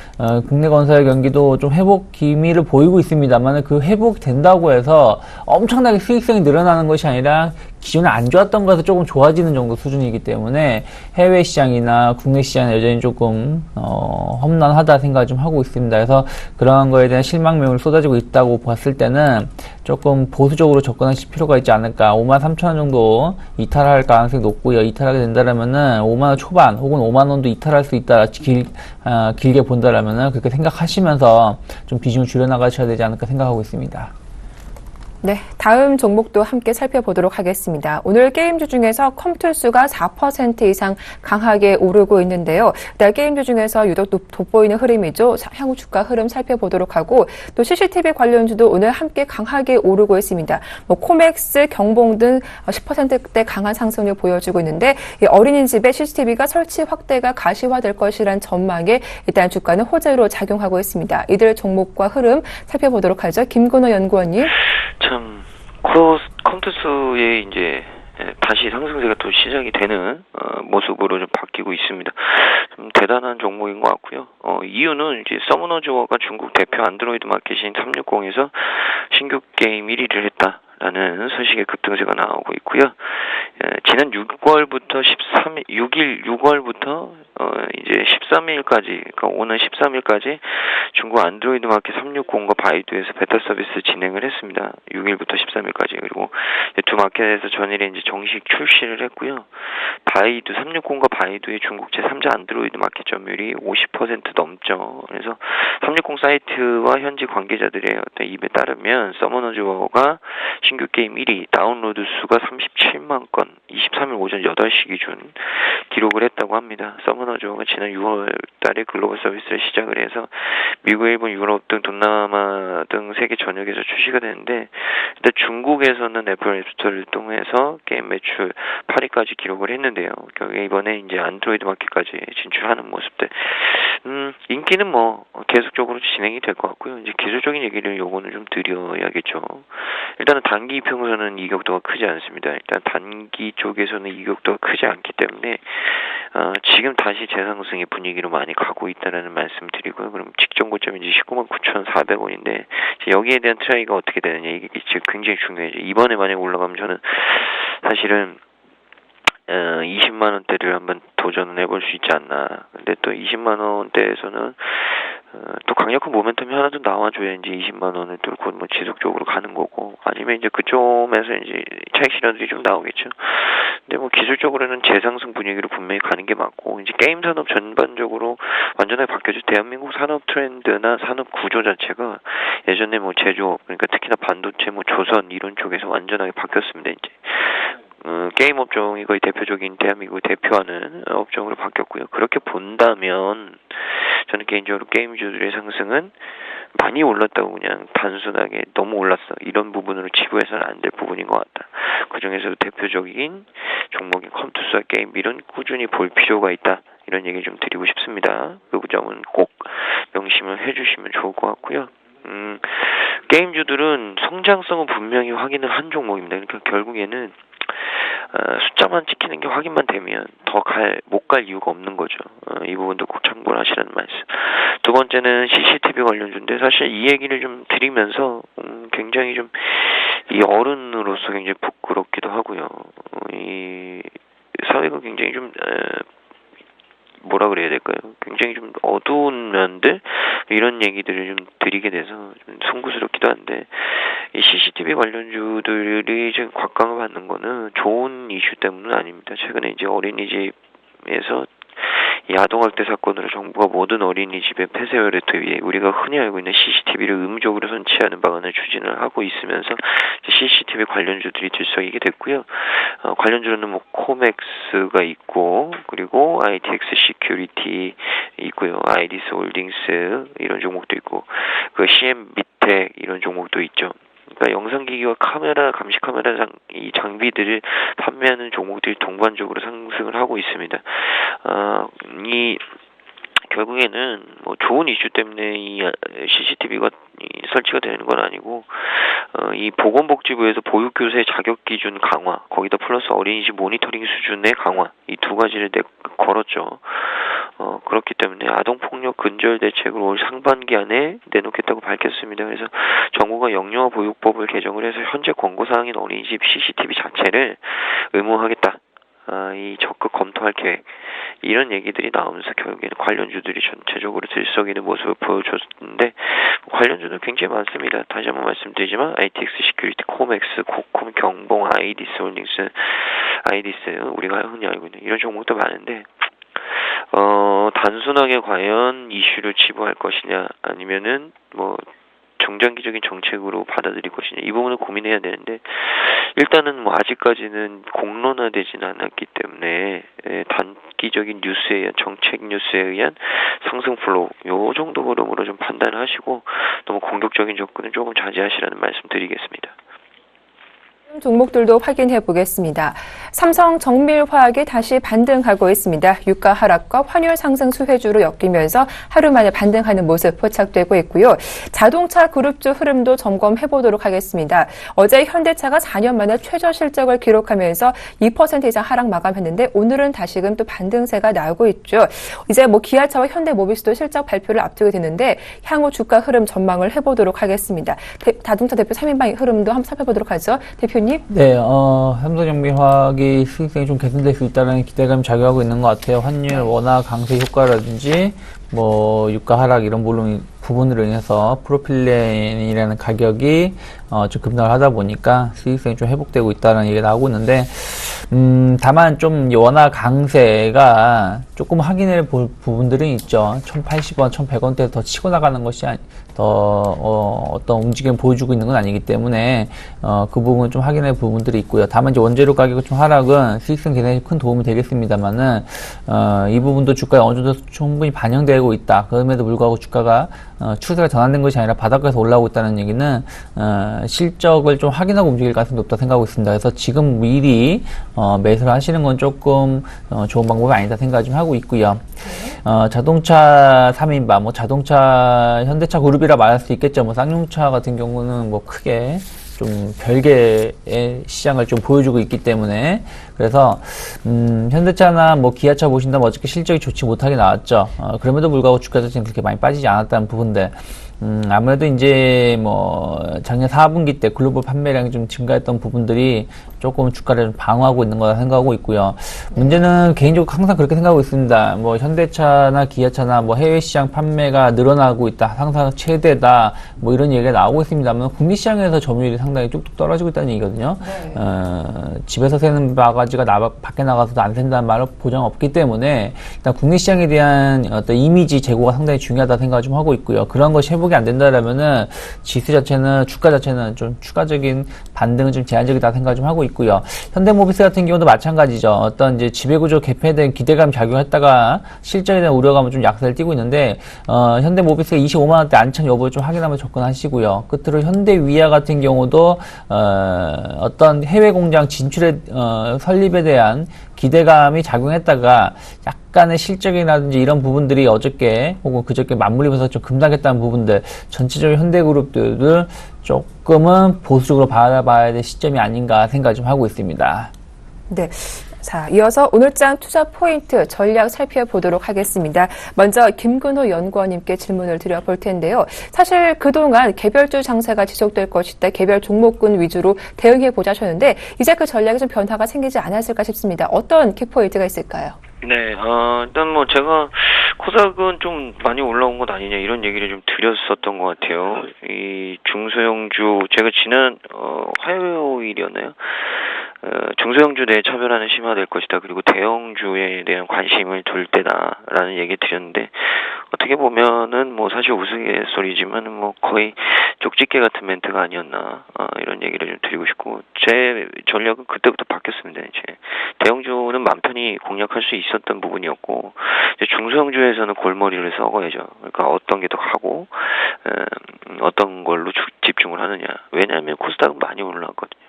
국내 건설 경기도 좀 회복 기미를 보이고 있습니다만 그 회복된다고 해서 엄청나게 수익성이 늘어나는 것이 아니라 기존에 안 좋았던 것에서 조금 좋아지는 정도 수준이기 때문에 해외 시장이나 국내 시장은 여전히 조금 험난하다 생각을 좀 하고 있습니다. 그래서 그러한 거에 대한 실망 매물이 쏟아지고 있다고 봤을 때는 조금 보수적으로 접근하실 필요가 있지 않을까. 53,000원 정도 이탈할 가능성이 높고요. 이탈하게 된다라면은 5만원 초반 혹은 5만원도 이탈할 수 있다. 길게 본다라면은 그렇게 생각하시면서 좀 비중을 줄여나가셔야 되지 않을까 생각하고 있습니다. 네, 다음 종목도 함께 살펴보도록 하겠습니다. 오늘 게임주 중에서 컴투스가 4% 이상 강하게 오르고 있는데요. 이달 게임주 중에서 유독 돋보이는 흐름이죠. 향후 주가 흐름 살펴보도록 하고 또 CCTV 관련주도 오늘 함께 강하게 오르고 있습니다. 코맥스, 경봉 등 10%대 강한 상승을 보여주고 있는데 어린이집에 CCTV가 설치 확대가 가시화될 것이란 전망에 일단 주가는 호재로 작용하고 있습니다. 이들 종목과 흐름 살펴보도록 하죠. 김건호 연구원님. 참 컴투스의 이제 다시 상승세가 또 시작이 되는 모습으로 좀 바뀌고 있습니다. 좀 대단한 종목인 것 같고요. 이유는 이제 서머너즈워가 중국 대표 안드로이드 마켓인 360에서 신규 게임 1위를 했다라는 소식의 급등세가 나오고 있고요. 지난 6월부터 이제 13일까지, 그러니까 오늘 13일까지 중국 안드로이드 마켓 360과 바이두에서 베타 서비스 진행을 했습니다. 6일부터 13일까지. 그리고 두 마켓에서 전일에 이제 정식 출시를 했고요. 바이두 360과 바이두의 중국 제3자 안드로이드 마켓 점유율이 50% 넘죠. 그래서 360 사이트와 현지 관계자들의 어떤 입에 따르면 서머너즈워가 신규 게임 1위, 다운로드 수가 37만 건, 23일 오전 8시 기준 기록을 했다고 합니다. 서머너즈워가 지난 6월 달에 글로벌 서비스를 시작을 해서 미국, 일본, 유럽 등 동남아 등 세계 전역에서 출시가 되는데 일단 중국에서는 애플 앱스토어를 통해서 게임 매출 8위까지 기록을 했는데요. 결국에 이번에 이제 안드로이드 마켓까지 진출하는 모습들. 인기는 뭐 계속적으로 진행이 될 것 같고요. 이제 기술적인 얘기를 요거는 좀 드려야겠죠. 일단은 단기 이평선은 이격도가 크지 않습니다. 일단 단기 쪽에서는 이격도가 크지 않기 때문에 지금 다시 재상승의 분위기로 많이 가고 있다는 말씀 드리고요. 그럼 직전 고점이 이제 199,400원인데 여기에 대한 트라이가 어떻게 되느냐 이게 지금 굉장히 중요해요. 이번에 만약 올라가면 저는 사실은 20만 원대를 한번 도전을 해볼 수 있지 않나. 근데 또 20만 원대에서는 또 강력한 모멘텀이 하나 더 나와줘야 이제 20만 원을 뚫고 뭐 지속적으로 가는 거고, 아니면 이제 그쪽에서 이제 차익 실현들이 좀 나오겠죠. 근데 뭐 기술적으로는 재상승 분위기로 분명히 가는 게 맞고, 이제 게임 산업 전반적으로 완전하게 바뀌어져. 대한민국 산업 트렌드나 산업 구조 자체가 예전에 뭐 제조업, 그러니까 특히나 반도체, 뭐 조선 이런 쪽에서 완전하게 바뀌었습니다. 이제 게임 업종이 거의 대표적인 대한민국을 대표하는 업종으로 바뀌었고요. 그렇게 본다면 저는 개인적으로 게임주들의 상승은 많이 올랐다고 그냥 단순하게 너무 올랐어 이런 부분으로 치부해서는 안 될 부분인 것 같다. 그중에서도 대표적인 종목인 컴투스와 게임 이런 꾸준히 볼 필요가 있다. 이런 얘기 좀 드리고 싶습니다. 그 점은 꼭 명심을 해주시면 좋을 것 같고요. 게임주들은 성장성은 분명히 확인을 한 종목입니다. 그러니까 결국에는 숫자만 찍히는 게 확인만 되면 더 못 갈 이유가 없는 거죠. 이 부분도 꼭 참고를 하시라는 말씀. 두 번째는 CCTV 관련주인데, 사실 이 얘기를 좀 드리면서 굉장히 좀 이 어른으로서 굉장히 부끄럽기도 하고요. 이 사회가 굉장히 좀 뭐라 그래야 될까요? 굉장히 좀 어두운 면들 이런 얘기들을 좀 드리게 돼서 좀 송구스럽기도 한데, 이 CCTV 관련주들이 지금 곽강을 받는 거는 좋은 이슈 때문은 아닙니다. 최근에 이제 어린이집에서 이 아동학대 사건으로 정부가 모든 어린이집의 폐쇄율에 위해 우리가 흔히 알고 있는 CCTV를 의무적으로 설치하는 방안을 추진을 하고 있으면서 CCTV 관련주들이 들썩이게 됐고요. 관련주로는 뭐 코맥스가 있고, 그리고 ITX 시큐리티 있고요, 아이디스 홀딩스 이런 종목도 있고, 그 CM 미텍 이런 종목도 있죠. 그러니까 영상기기와 카메라, 감시 카메라 이 장비들을 판매하는 종목들이 동반적으로 상승을 하고 있습니다. 이 결국에는 뭐 좋은 이슈 때문에 이 CCTV가 설치가 되는 건 아니고, 이 보건복지부에서 보육교사의 자격 기준 강화, 거기다 플러스 어린이집 모니터링 수준의 강화, 이 두 가지를 걸었죠. 그렇기 때문에 아동폭력 근절 대책을 올 상반기 안에 내놓겠다고 밝혔습니다. 그래서 정부가 영유아 보육법을 개정을 해서 현재 권고사항인 어린이집 CCTV 자체를 의무화하겠다. 이 적극 검토할 계획, 이런 얘기들이 나오면서 결국에는 관련주들이 전체적으로 들썩이는 모습을 보여줬는데, 관련주는 굉장히 많습니다. 다시 한번 말씀드리지만 ITX 시큐리티, 코맥스, 코콤, 경봉, 아이디스 홀딩스, 아이디스 우리가 흔히 알고 있는 이런 종목도 많은데, 단순하게 과연 이슈를 치부할 것이냐, 아니면은 뭐 중장기적인 정책으로 받아들일 것이냐, 이 부분을 고민해야 되는데, 일단은 뭐 아직까지는 공론화되지는 않았기 때문에 단기적인 뉴스에 의한, 정책 뉴스에 의한 상승 플로우, 요 정도 흐름으로 좀 판단하시고 너무 공격적인 접근은 조금 자제하시라는 말씀 드리겠습니다. 종목들도 확인해 보겠습니다. 삼성 정밀화학이 다시 반등하고 있습니다. 유가 하락과 환율 상승 수혜주로 엮이면서 하루 만에 반등하는 모습 포착되고 있고요. 자동차 그룹주 흐름도 점검해 보도록 하겠습니다. 어제 현대차가 4년 만에 최저 실적을 기록하면서 2% 이상 하락 마감했는데, 오늘은 다시금 또 반등세가 나오고 있죠. 이제 뭐 기아차와 현대모비스도 실적 발표를 앞두게 되는데, 향후 주가 흐름 전망을 해보도록 하겠습니다. 자동차 대표 3인방 흐름도 한번 살펴보도록 하죠. 대표님. 네, 삼성정밀화학이 수익성이 좀 개선될 수 있다는 기대감이 작용하고 있는 것 같아요. 환율 원화 강세 효과라든지, 뭐, 유가 하락 이런 부분으로 인해서 프로필렌이라는 가격이, 좀 급락을 하다 보니까 수익성이 좀 회복되고 있다는 얘기가 나오고 있는데, 다만 좀 원화 강세가 조금 확인해 볼 부분들은 있죠. 1,080원, 1,100원대 더 치고 나가는 것이 어떤 움직임을 보여주고 있는 건 아니기 때문에, 그 부분은 좀 확인할 부분들이 있고요. 다만 이제 원재료 가격 좀 하락은 수익성 개선에 큰 도움이 되겠습니다만은, 이 부분도 주가에 어느 정도 충분히 반영되고 있다. 그럼에도 불구하고 주가가, 추세가 전환된 것이 아니라 바닥에서 올라오고 있다는 얘기는, 실적을 좀 확인하고 움직일 가능성이 높다 생각하고 있습니다. 그래서 지금 미리, 매수를 하시는 건 조금, 좋은 방법이 아니다 생각 좀 하고 있고요. 자동차 3인방, 뭐 자동차, 현대차 그룹이라 말할 수 있겠죠. 뭐 쌍용차 같은 경우는 뭐 크게 좀 별개의 시장을 좀 보여주고 있기 때문에, 그래서 현대차나 뭐 기아차 보신다면 어저께 실적이 좋지 못하게 나왔죠. 그럼에도 불구하고 주가 자체는 그렇게 많이 빠지지 않았다는 부분들, 아무래도 이제 뭐 작년 4분기 때 글로벌 판매량이 좀 증가했던 부분들이 조금 주가를 좀 방어하고 있는 거라 생각하고 있고요. 문제는 개인적으로 항상 그렇게 생각하고 있습니다. 뭐 현대차나 기아차나 뭐 해외 시장 판매가 늘어나고 있다, 항상 최대다, 뭐 이런 얘기가 나오고 있습니다만 국내 시장에서 점유율이 상당히 뚝뚝 떨어지고 있다는 얘기거든요. 집에서 새는 바가지가 밖에 나가서도 안 샌다는 말은 보장 없기 때문에 일단 국내 시장에 대한 어떤 이미지 제고가 상당히 중요하다 생각을 좀 하고 있고요. 그런 것이 회복이 안 된다라면은 지수 자체는, 주가 자체는 좀 추가적인 반등은 좀 제한적이다 생각을 좀 하고 있고요. 현대모비스 같은 경우도 마찬가지죠. 어떤 이제 지배구조 개편에 대한 기대감 작용했다가 실전에 대한 우려감은 좀 약세를 띠고 있는데, 현대모비스가 25만원대 안착 여부를 좀 확인하면서 접근하시고요. 끝으로 현대위아 같은 경우도, 어떤 해외 공장 진출의, 설립에 대한 기대감이 작용했다가 약간의 실적이라든지 이런 부분들이 어저께 혹은 그저께 맞물리면서 좀 급락했다는 부분들, 전체적으로 현대그룹들을 조금은 보수적으로 바라봐야 될 시점이 아닌가 생각 좀 하고 있습니다. 네. 자, 이어서 오늘장 투자 포인트 전략 살펴보도록 하겠습니다. 먼저 김근호 연구원님께 질문을 드려볼 텐데요. 사실 그동안 개별주 장세가 지속될 것이다, 개별 종목군 위주로 대응해보자 하셨는데 이제 그 전략에 좀 변화가 생기지 않았을까 싶습니다. 어떤 키포인트가 있을까요? 네, 일단 뭐 제가 코스닥은 좀 많이 올라온 것 아니냐 이런 얘기를 좀 드렸었던 것 같아요. 이 중소형주, 제가 지난 화요일이었나요? 중소형주 내 차별화는 심화될 것이다. 그리고 대형주에 대한 관심을 둘 때다라는 얘기 드렸는데, 어떻게 보면은 뭐 사실 우스갯소리지만 뭐 거의 쪽집게 같은 멘트가 아니었나, 이런 얘기를 좀 드리고 싶고, 제 전략은 그때부터 바뀌었습니다. 이제 대형주는 맘 편히 공략할 수 있었던 부분이었고, 이제 중소형주에서는 골머리를 썩어야죠. 그러니까 어떤 게 더 하고 어떤 걸로 집중을 하느냐. 왜냐하면 코스닥은 많이 올라왔거든요.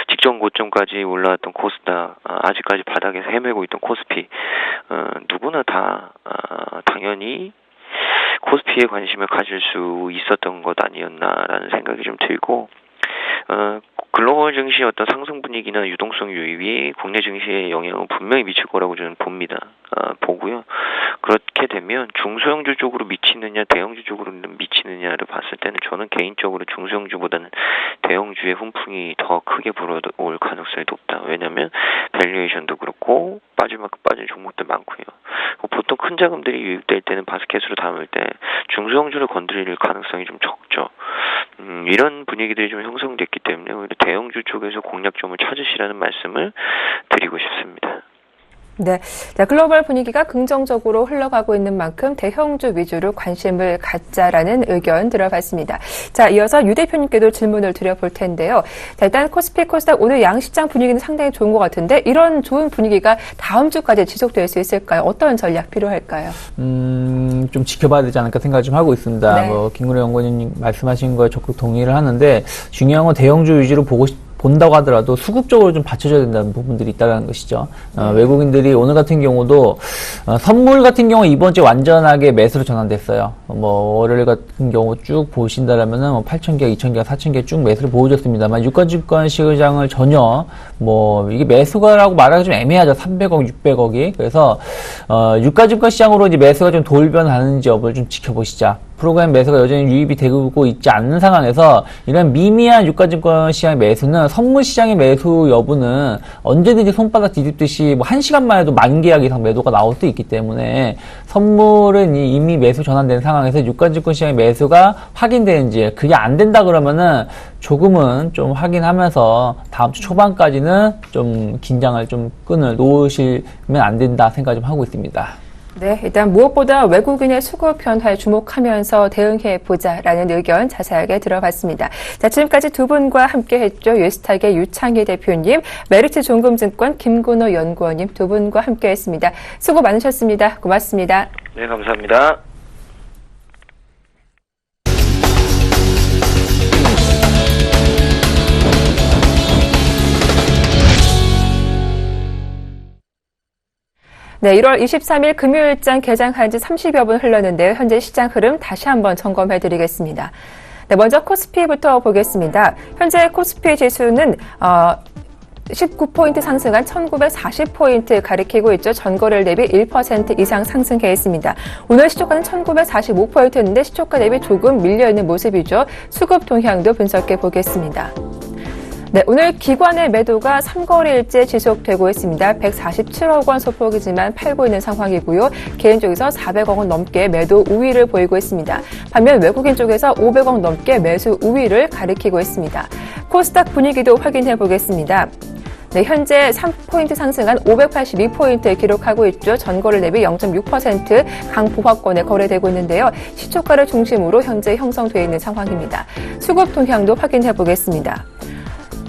직전 고점까지 올라왔던 코스닥, 아직까지 바닥에서 헤매고 있던 코스피, 누구나 다 당연히 코스피에 관심을 가질 수 있었던 것 아니었나라는 생각이 좀 들고, 글로벌 증시의 어떤 상승 분위기나 유동성 유입이 국내 증시에 영향을 분명히 미칠 거라고 저는 봅니다. 보고요. 그렇게 되면 중소형주 쪽으로 미치느냐 대형주 쪽으로 미치느냐를 봤을 때는 저는 개인적으로 중소형주보다는 대형주의 훈풍이 더 크게 불어올 가능성이 높다. 왜냐하면 밸류에이션도 그렇고 빠질 만큼 빠진 종목들 많고요. 보통 큰 자금들이 유입될 때는 바스켓으로 담을 때 중소형주를 건드릴 가능성이 좀 적죠. 이런 분위기들이 좀 형성됐기 때문에 오히려 대형주 쪽에서 공략점을 찾으시라는 말씀을 드리고 싶습니다. 네. 자, 글로벌 분위기가 긍정적으로 흘러가고 있는 만큼 대형주 위주로 관심을 갖자라는 의견 들어봤습니다. 자, 이어서 유 대표님께도 질문을 드려볼 텐데요. 자, 일단 코스피, 코스닥 오늘 양시장 분위기는 상당히 좋은 것 같은데 이런 좋은 분위기가 다음 주까지 지속될 수 있을까요? 어떤 전략 필요할까요? 좀 지켜봐야 되지 않을까 생각을 좀 하고 있습니다. 네. 뭐 김근호 연구원님 말씀하신 거에 적극 동의를 하는데, 중요한 건 대형주 위주로 본다고 하더라도 수급적으로 좀 받쳐줘야 된다는 부분들이 있다는 것이죠. 외국인들이 오늘 같은 경우도 선물 같은 경우 이번 주에 완전하게 매수로 전환됐어요. 뭐 월요일 같은 경우 쭉 보신다라면은 뭐 8,000개, 2,000개, 4,000개 쭉 매수를 보여줬습니다만 유가증권 시장을 전혀 뭐 이게 매수가라고 말하기 좀 애매하죠. 300억, 600억이. 그래서 유가증권 시장으로 이제 매수가 좀 돌변하는지 여부를 좀 지켜보시자. 프로그램 매수가 여전히 유입이 되고 있지 않는 상황에서 이런 미미한 유가증권 시장의 매수는 선물 시장의 매수 여부는 언제든지 손바닥 뒤집듯이 뭐 1시간 만에도 10,000계약 이상 매도가 나올 수 있기 때문에 선물은 이미 매수 전환된 상황에서 유가증권 시장의 매수가 확인되는지, 그게 안 된다 그러면은 조금은 좀 확인하면서 다음 주 초반까지는 좀 긴장을 좀 끈을 놓으시면 안 된다 생각 좀 하고 있습니다. 네, 일단 무엇보다 외국인의 수급 변화에 주목하면서 대응해보자라는 의견 자세하게 들어봤습니다. 자, 지금까지 두 분과 함께했죠. 유스탁의 유창희 대표님, 메리츠 종금증권 김근호 연구원님 두 분과 함께했습니다. 수고 많으셨습니다. 고맙습니다. 네, 감사합니다. 네, 1월 23일 금요일장 개장한 지 30여 분 흘렀는데요. 현재 시장 흐름 다시 한번 점검해드리겠습니다. 네, 먼저 코스피부터 보겠습니다. 현재 코스피 지수는 19포인트 상승한 1940포인트 가리키고 있죠. 전거래일 대비 1% 이상 상승해 있습니다. 오늘 시초가는 1945포인트였는데 시초가 대비 조금 밀려있는 모습이죠. 수급 동향도 분석해 보겠습니다. 네, 오늘 기관의 매도가 3거래일째 지속되고 있습니다. 147억 원 소폭이지만 팔고 있는 상황이고요. 개인 쪽에서 400억 원 넘게 매도 우위를 보이고 있습니다. 반면 외국인 쪽에서 500억 넘게 매수 우위를 가리키고 있습니다. 코스닥 분위기도 확인해 보겠습니다. 네, 현재 3포인트 상승한 582포인트 기록하고 있죠. 전거래일 대비 0.6% 강보합권에 거래되고 있는데요. 시초가를 중심으로 현재 형성되어 있는 상황입니다. 수급 동향도 확인해 보겠습니다.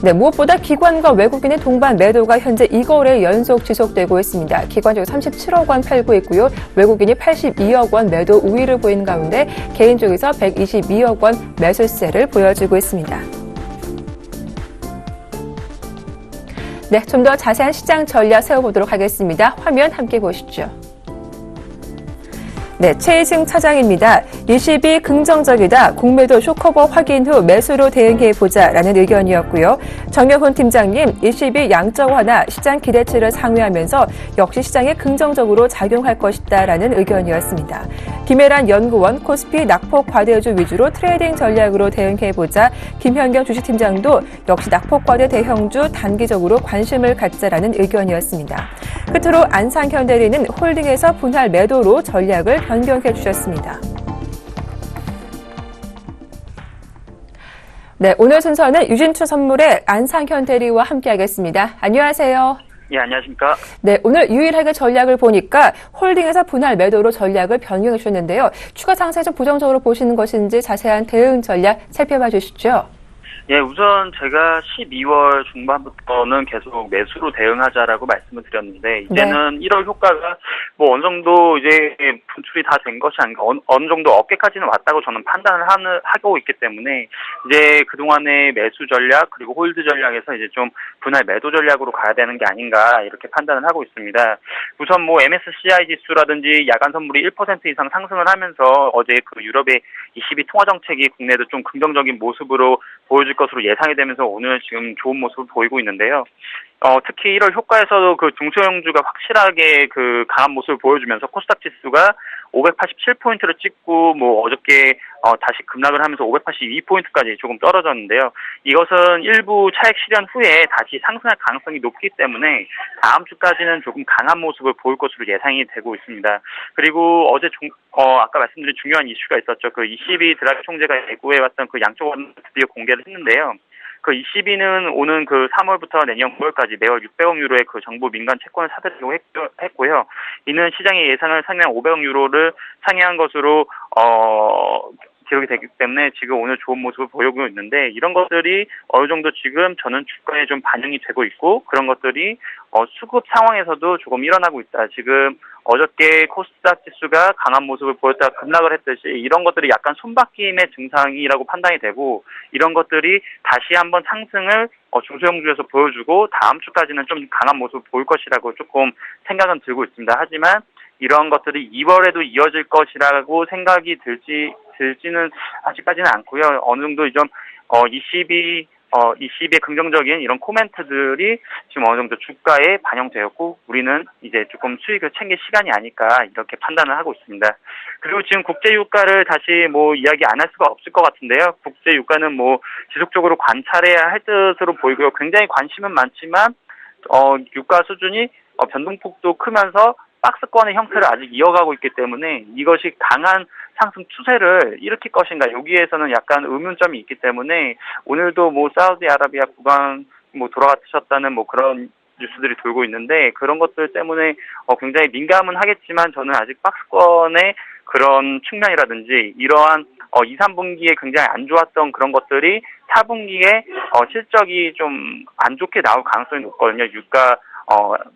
네, 무엇보다 기관과 외국인의 동반 매도가 현재 2거래 연속 지속되고 있습니다. 기관 쪽에 37억 원 팔고 있고요. 외국인이 82억 원 매도 우위를 보이는 가운데 개인 쪽에서 122억 원 매수세를 보여주고 있습니다. 네, 좀 더 자세한 시장 전략 세워보도록 하겠습니다. 화면 함께 보시죠. 네, 최희승 차장입니다. 20이 긍정적이다. 공매도 쇼커버 확인 후 매수로 대응해보자라는 의견이었고요. 정영훈 팀장님, 20이 양적 완화, 시장 기대치를 상회하면서 역시 시장에 긍정적으로 작용할 것이다라는 의견이었습니다. 김혜란 연구원, 코스피 낙폭 과대주 위주로 트레이딩 전략으로 대응해보자. 김현경 주식팀장도 역시 낙폭 과대 대형주 단기적으로 관심을 갖자라는 의견이었습니다. 끝으로 안상현대리는 홀딩에서 분할 매도로 전략을 변경해 주셨습니다. 네, 오늘 순서는 유진투 선물의 안상현 대리와 함께하겠습니다. 안녕하세요. 예, 안녕하십니까. 네, 오늘 유일하게 전략을 보니까 홀딩에서 분할 매도로 전략을 변경해 주셨는데요. 추가 상세 좀 부정적으로 보시는 것인지 자세한 대응 전략 살펴봐 주시죠. 예, 우선 제가 12월 중반부터는 계속 매수로 대응하자라고 말씀을 드렸는데, 이제는 1월 효과가 뭐 어느 정도 이제 분출이 다 된 것이 아닌가, 어느 정도 어깨까지는 왔다고 저는 판단을 하고 있기 때문에, 이제 그동안의 매수 전략, 그리고 홀드 전략에서 이제 좀 분할 매도 전략으로 가야 되는 게 아닌가, 이렇게 판단을 하고 있습니다. 우선 뭐 MSCI 지수라든지 야간 선물이 1% 이상 상승을 하면서 어제 그 유럽의 22 통화 정책이 국내에도 좀 긍정적인 모습으로 보여줄 것으로 예상이 되면서 오늘 지금 좋은 모습을 보이고 있는데요. 특히 1월 효과에서도 그 중소형주가 확실하게 그 강한 모습을 보여주면서 코스닥 지수가 587포인트를 찍고 뭐 어저께 다시 급락을 하면서 582포인트까지 조금 떨어졌는데요. 이것은 일부 차익 실현 후에 다시 상승할 가능성이 높기 때문에 다음 주까지는 조금 강한 모습을 보일 것으로 예상이 되고 있습니다. 그리고 어제 아까 말씀드린 중요한 이슈가 있었죠. 그 22 드라기 총재가 예고해왔던 그 양적 완화 드디어 공개를 했는데요. 그 22는 오는 그 3월부터 내년 9월까지 매월 600억 유로의 그 정부 민간 채권을 사들이려고 했고요. 이는 시장의 예상을 상회한 500억 유로를 상회한 것으로 기록이 되기 때문에 지금 오늘 좋은 모습을 보이고 있는데, 이런 것들이 어느 정도 지금 저는 주가에 좀 반영이 되고 있고, 그런 것들이 수급 상황에서도 조금 일어나고 있다. 지금 어저께 코스닥 지수가 강한 모습을 보였다가 급락을 했듯이 이런 것들이 약간 손바뀜의 증상이라고 판단이 되고, 이런 것들이 다시 한번 상승을 중소형주에서 보여주고 다음 주까지는 좀 강한 모습을 보일 것이라고 조금 생각은 들고 있습니다. 하지만 이런 것들이 2월에도 이어질 것이라고 생각이 들지는 아직까지는 않고요. 어느 정도 좀 22의 긍정적인 이런 코멘트들이 지금 어느 정도 주가에 반영되었고, 우리는 이제 조금 수익을 챙길 시간이 아닐까 이렇게 판단을 하고 있습니다. 그리고 지금 국제 유가를 다시 뭐 이야기 안 할 수가 없을 것 같은데요. 국제 유가는 뭐 지속적으로 관찰해야 할 뜻으로 보이고요. 굉장히 관심은 많지만 유가 수준이 변동폭도 크면서 박스권의 형태를 아직 이어가고 있기 때문에 이것이 강한 상승 추세를 일으킬 것인가, 여기에서는 약간 의문점이 있기 때문에 오늘도 뭐 사우디아라비아 국왕 뭐 돌아가셨다는 뭐 그런 뉴스들이 돌고 있는데, 그런 것들 때문에 굉장히 민감은 하겠지만 저는 아직 박스권의 그런 측면이라든지 이러한 2, 3분기에 굉장히 안 좋았던 그런 것들이 4분기에 실적이 좀 안 좋게 나올 가능성이 높거든요. 유가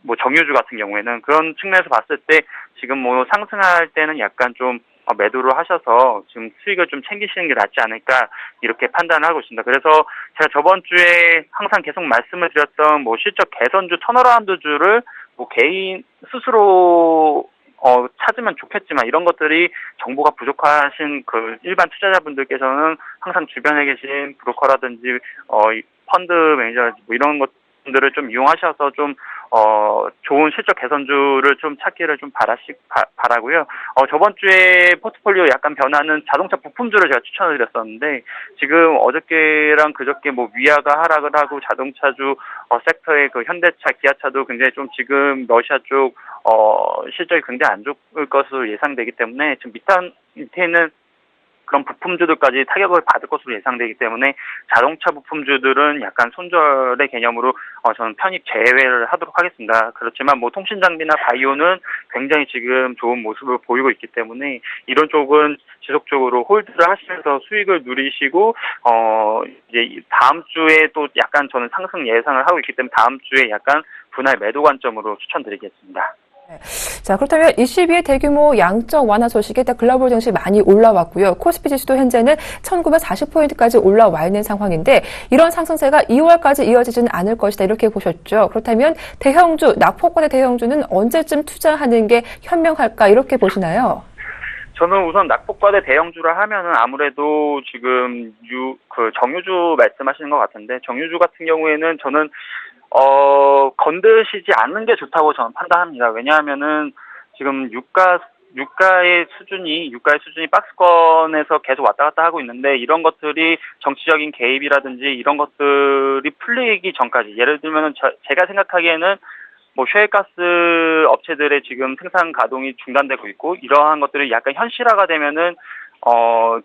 뭐 정유주 같은 경우에는 그런 측면에서 봤을 때 지금 뭐 상승할 때는 약간 좀 매도를 하셔서 지금 수익을 좀 챙기시는 게 낫지 않을까 이렇게 판단을 하고 있습니다. 그래서 제가 저번 주에 항상 계속 말씀을 드렸던 뭐 실적 개선주, 턴어라운드주를 뭐 개인 스스로 찾으면 좋겠지만, 이런 것들이 정보가 부족하신 그 일반 투자자분들께서는 항상 주변에 계신 브로커라든지 펀드 매니저라든지 뭐 이런 것 부분들을 좀 이용하셔서 좀 좋은 실적 개선주를 좀 찾기를 좀 바라고요. 저번 주에 포트폴리오 약간 변화는 자동차 부품주를 제가 추천을 드렸었는데, 지금 어저께랑 그저께 뭐 위아가 하락을 하고 자동차주 섹터의 그 현대차, 기아차도 굉장히 좀 지금 러시아 쪽 실적이 굉장히 안 좋을 것으로 예상되기 때문에 지금 밑에 있는 그런 부품주들까지 타격을 받을 것으로 예상되기 때문에 자동차 부품주들은 약간 손절의 개념으로 저는 편입 제외를 하도록 하겠습니다. 그렇지만 뭐 통신 장비나 바이오는 굉장히 지금 좋은 모습을 보이고 있기 때문에 이런 쪽은 지속적으로 홀드를 하시면서 수익을 누리시고 이제 다음 주에 또 약간 저는 상승 예상을 하고 있기 때문에 다음 주에 약간 분할 매도 관점으로 추천드리겠습니다. 자, 그렇다면 22의 대규모 양적 완화 소식에 글로벌 증시 많이 올라왔고요. 코스피 지수도 현재는 1940포인트까지 올라와 있는 상황인데 이런 상승세가 2월까지 이어지지는 않을 것이다 이렇게 보셨죠. 그렇다면 대형주, 낙폭과대 대형주는 언제쯤 투자하는 게 현명할까 이렇게 보시나요? 저는 우선 낙폭과대 대형주라 하면은 아무래도 지금 정유주 말씀하시는 것 같은데, 정유주 같은 경우에는 저는 건드시지 않는 게 좋다고 저는 판단합니다. 왜냐하면은 지금 유가의 수준이 박스권에서 계속 왔다 갔다 하고 있는데, 이런 것들이 정치적인 개입이라든지 이런 것들이 풀리기 전까지, 예를 들면은 제가 생각하기에는 뭐 셰일가스 업체들의 지금 생산 가동이 중단되고 있고, 이러한 것들이 약간 현실화가 되면은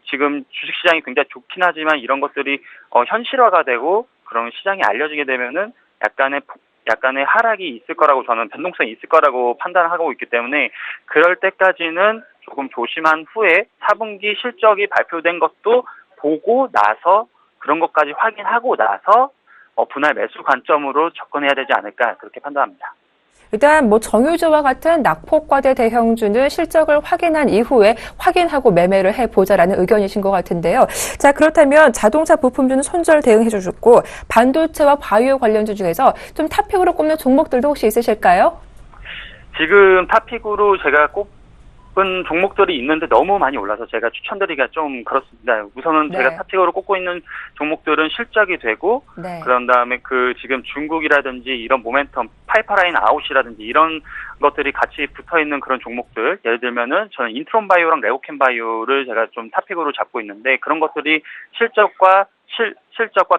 지금 주식시장이 굉장히 좋긴 하지만 이런 것들이 현실화가 되고 그런 시장이 알려지게 되면은 약간의 하락이 있을 거라고, 저는 변동성이 있을 거라고 판단하고 있기 때문에 그럴 때까지는 조금 조심한 후에 4분기 실적이 발표된 것도 보고 나서 그런 것까지 확인하고 나서 분할 매수 관점으로 접근해야 되지 않을까 그렇게 판단합니다. 일단 뭐 정유주와 같은 낙폭과대 대형주는 실적을 확인한 이후에 확인하고 매매를 해보자라는 의견이신 것 같은데요. 자, 그렇다면 자동차 부품주는 손절 대응해 주셨고 반도체와 바이오 관련주 중에서 좀 탑픽으로 꼽는 종목들도 혹시 있으실까요? 지금 탑픽으로 제가 꼽은 종목들이 있는데 너무 많이 올라서 제가 추천드리기가 좀 그렇습니다. 우선은 네. 제가 탑픽으로 꼽고 있는 종목들은 실적이 되고, 네. 그런 다음에 지금 중국이라든지 이런 모멘텀, 파이프라인 아웃이라든지 이런 것들이 같이 붙어 있는 그런 종목들, 예를 들면은 저는 인트론 바이오랑 레오켄 바이오를 제가 좀 탑픽으로 잡고 있는데, 그런 것들이 실적과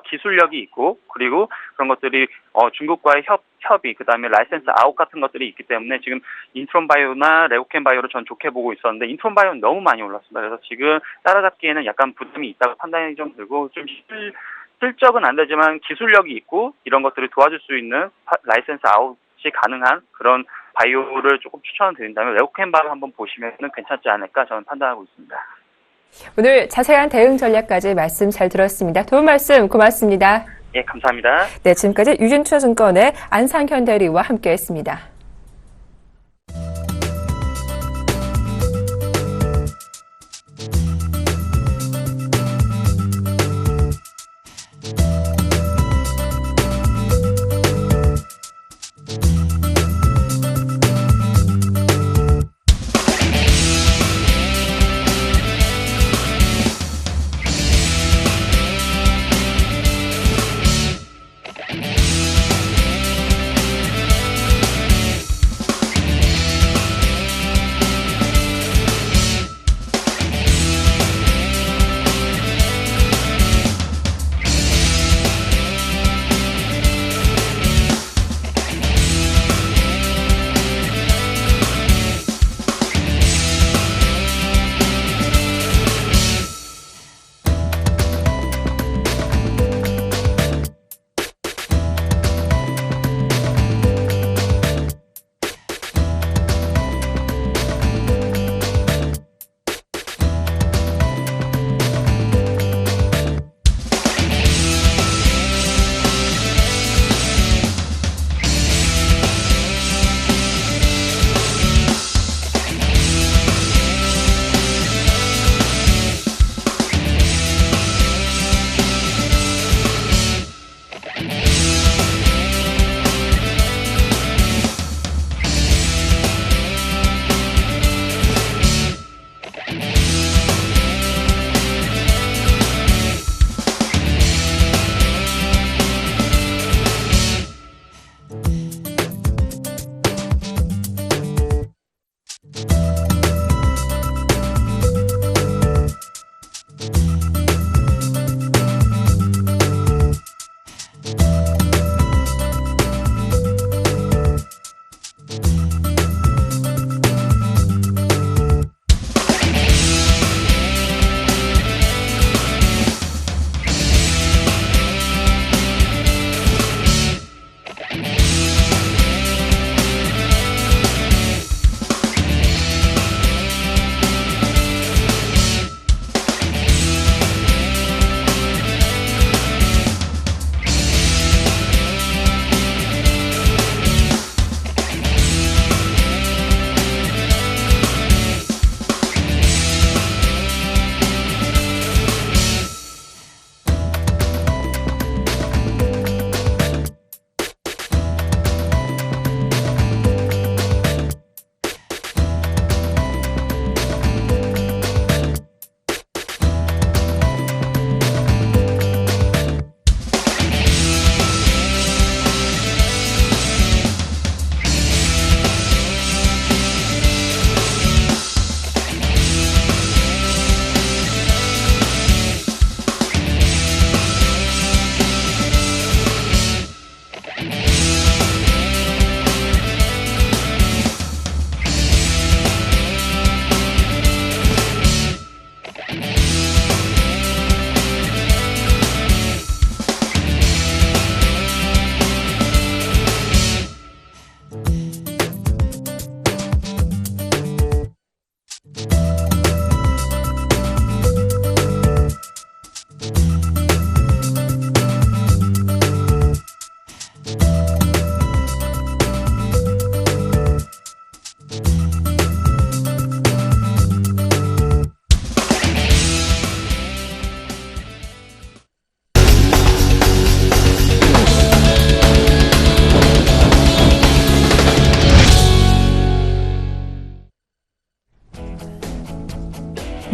기술력이 있고, 그리고 그런 것들이 중국과의 협의, 그다음에 라이센스 아웃 같은 것들이 있기 때문에 지금 인트론 바이오나 레오켄 바이오를 전 좋게 보고 있었는데, 인트론 바이오는 너무 많이 올랐습니다. 그래서 지금 따라잡기에는 약간 부담이 있다고 판단이 좀 들고, 좀 실적은 안 되지만 기술력이 있고 이런 것들을 도와줄 수 있는 라이센스 아웃이 가능한 그런 바이오를 조금 추천을 드린다면 레오켄 바이오 한번 보시면 괜찮지 않을까 저는 판단하고 있습니다. 오늘 자세한 대응 전략까지 말씀 잘 들었습니다. 도움 말씀 고맙습니다. 예, 감사합니다. 네, 지금까지 유진투자증권의 안상현 대리와 함께했습니다.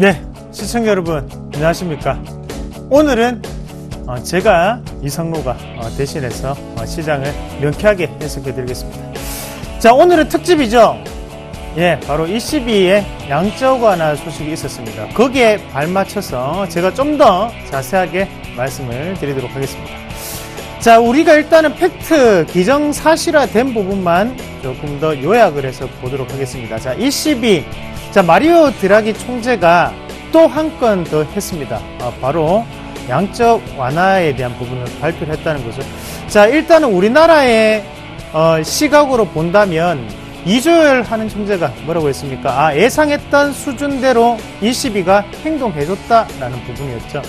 네, 시청자 여러분 안녕하십니까. 오늘은 제가 이상로가 대신해서 시장을 명쾌하게 해석해 드리겠습니다. 자, 오늘은 특집이죠. 예, 바로 ECB의 양적 완화 소식이 있었습니다. 거기에 발맞춰서 제가 좀 더 자세하게 말씀을 드리도록 하겠습니다. 자, 우리가 일단은 팩트 기정사실화된 부분만 조금 더 요약을 해서 보도록 하겠습니다. 자, ECB, 자, 마리오 드라기 총재가 또 한 건 더 했습니다. 바로 양적 완화에 대한 부분을 발표를 했다는 거죠. 자, 일단은 우리나라의 시각으로 본다면 이조열 하는 총재가 뭐라고 했습니까? 예상했던 수준대로 ECB가 행동해줬다라는 부분이었죠.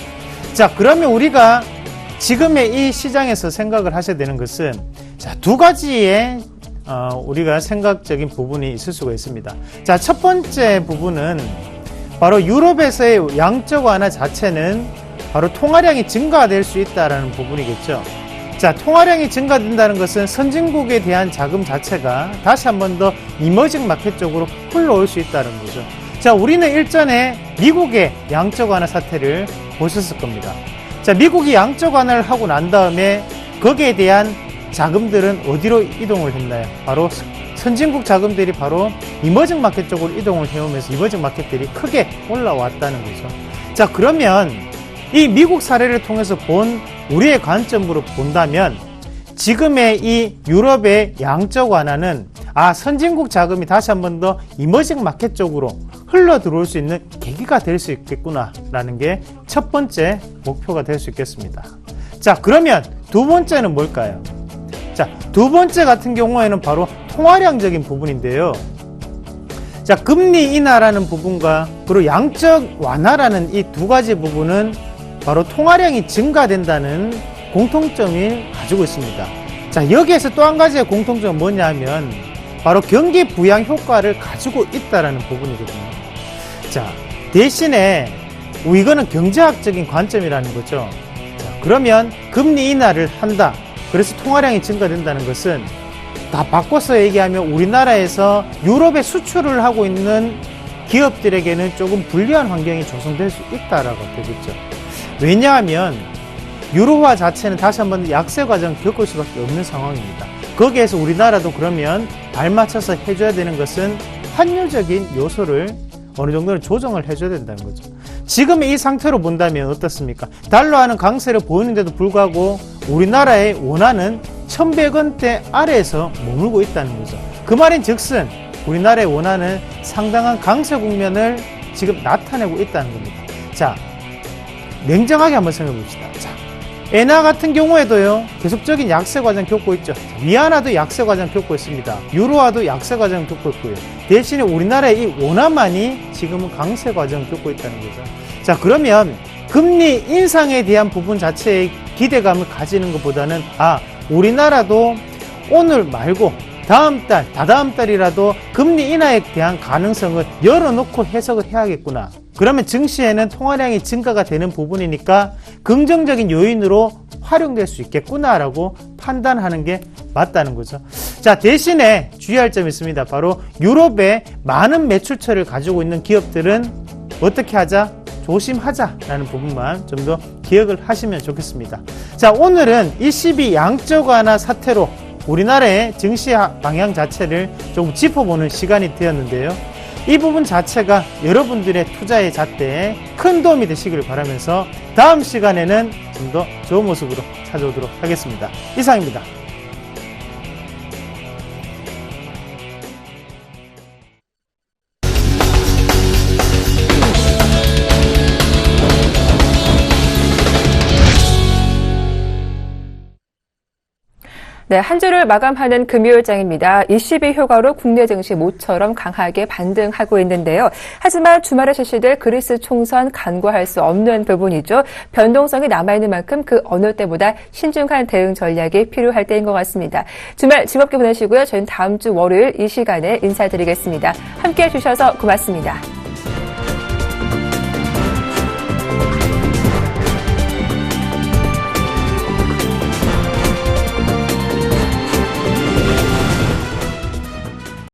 자, 그러면 우리가 지금의 이 시장에서 생각을 하셔야 되는 것은, 자, 두 가지의 우리가 생각적인 부분이 있을 수가 있습니다. 자, 첫 번째 부분은 바로 유럽에서의 양적 완화 자체는 바로 통화량이 증가될 수 있다는 부분이겠죠. 자, 통화량이 증가된다는 것은 선진국에 대한 자금 자체가 다시 한 번 더 이머징 마켓 쪽으로 흘러올 수 있다는 거죠. 자, 우리는 일전에 미국의 양적 완화 사태를 보셨을 겁니다. 자, 미국이 양적 완화를 하고 난 다음에 거기에 대한 자금들은 어디로 이동을 했나요? 바로 선진국 자금들이 바로 이머징 마켓 쪽으로 이동을 해오면서 이머징 마켓들이 크게 올라왔다는 거죠. 자, 그러면 이 미국 사례를 통해서 본 우리의 관점으로 본다면 지금의 이 유럽의 양적 완화는 선진국 자금이 다시 한 번 더 이머징 마켓 쪽으로 흘러 들어올 수 있는 계기가 될 수 있겠구나 라는 게 첫 번째 목표가 될 수 있겠습니다. 자, 그러면 두 번째는 뭘까요? 자, 두 번째 같은 경우에는 바로 통화량적인 부분인데요. 자, 금리 인하라는 부분과 그리고 양적 완화라는 이 두 가지 부분은 바로 통화량이 증가된다는 공통점을 가지고 있습니다. 자, 여기에서 또 한 가지의 공통점은 뭐냐 하면 바로 경기 부양 효과를 가지고 있다는 부분이거든요. 자, 대신에 이거는 경제학적인 관점이라는 거죠. 자, 그러면 금리 인하를 한다. 그래서 통화량이 증가된다는 것은 다 바꿔서 얘기하면 우리나라에서 유럽에 수출을 하고 있는 기업들에게는 조금 불리한 환경이 조성될 수 있다라고 되겠죠. 왜냐하면 유로화 자체는 다시 한번 약세 과정을 겪을 수밖에 없는 상황입니다. 거기에서 우리나라도 그러면 발맞춰서 해줘야 되는 것은 환율적인 요소를 어느 정도는 조정을 해줘야 된다는 거죠. 지금 이 상태로 본다면 어떻습니까? 달러화는 강세를 보이는데도 불구하고 우리나라의 원화는 1100원대 아래에서 머물고 있다는 거죠. 그 말인 즉슨 우리나라의 원화는 상당한 강세 국면을 지금 나타내고 있다는 겁니다. 자, 냉정하게 한번 생각해 봅시다. 자, 엔화 같은 경우에도요, 계속적인 약세 과정 겪고 있죠. 위안화도 약세 과정 겪고 있습니다. 유로화도 약세 과정 겪고 있고요. 대신에 우리나라의 이 원화만이 지금은 강세 과정 겪고 있다는 거죠. 자, 그러면 금리 인상에 대한 부분 자체의 기대감을 가지는 것보다는 우리나라도 오늘 말고 다음 달, 다다음 달이라도 금리 인하에 대한 가능성을 열어놓고 해석을 해야겠구나. 그러면 증시에는 통화량이 증가가 되는 부분이니까 긍정적인 요인으로 활용될 수 있겠구나라고 판단하는 게 맞다는 거죠. 자, 대신에 주의할 점이 있습니다. 바로 유럽에 많은 매출처를 가지고 있는 기업들은 어떻게 하자? 조심하자라는 부분만 좀 더 기억을 하시면 좋겠습니다. 자, 오늘은 ECB 양적 완화 사태로 우리나라의 증시 방향 자체를 조금 짚어보는 시간이 되었는데요. 이 부분 자체가 여러분들의 투자의 잣대에 큰 도움이 되시길 바라면서 다음 시간에는 좀 더 좋은 모습으로 찾아오도록 하겠습니다. 이상입니다. 네, 한 주를 마감하는 금요일장입니다. ECB 효과로 국내 증시 모처럼 강하게 반등하고 있는데요. 하지만 주말에 실시될 그리스 총선 간과할 수 없는 부분이죠. 변동성이 남아있는 만큼 그 어느 때보다 신중한 대응 전략이 필요할 때인 것 같습니다. 주말 즐겁게 보내시고요. 저희는 다음 주 월요일 이 시간에 인사드리겠습니다. 함께해 주셔서 고맙습니다.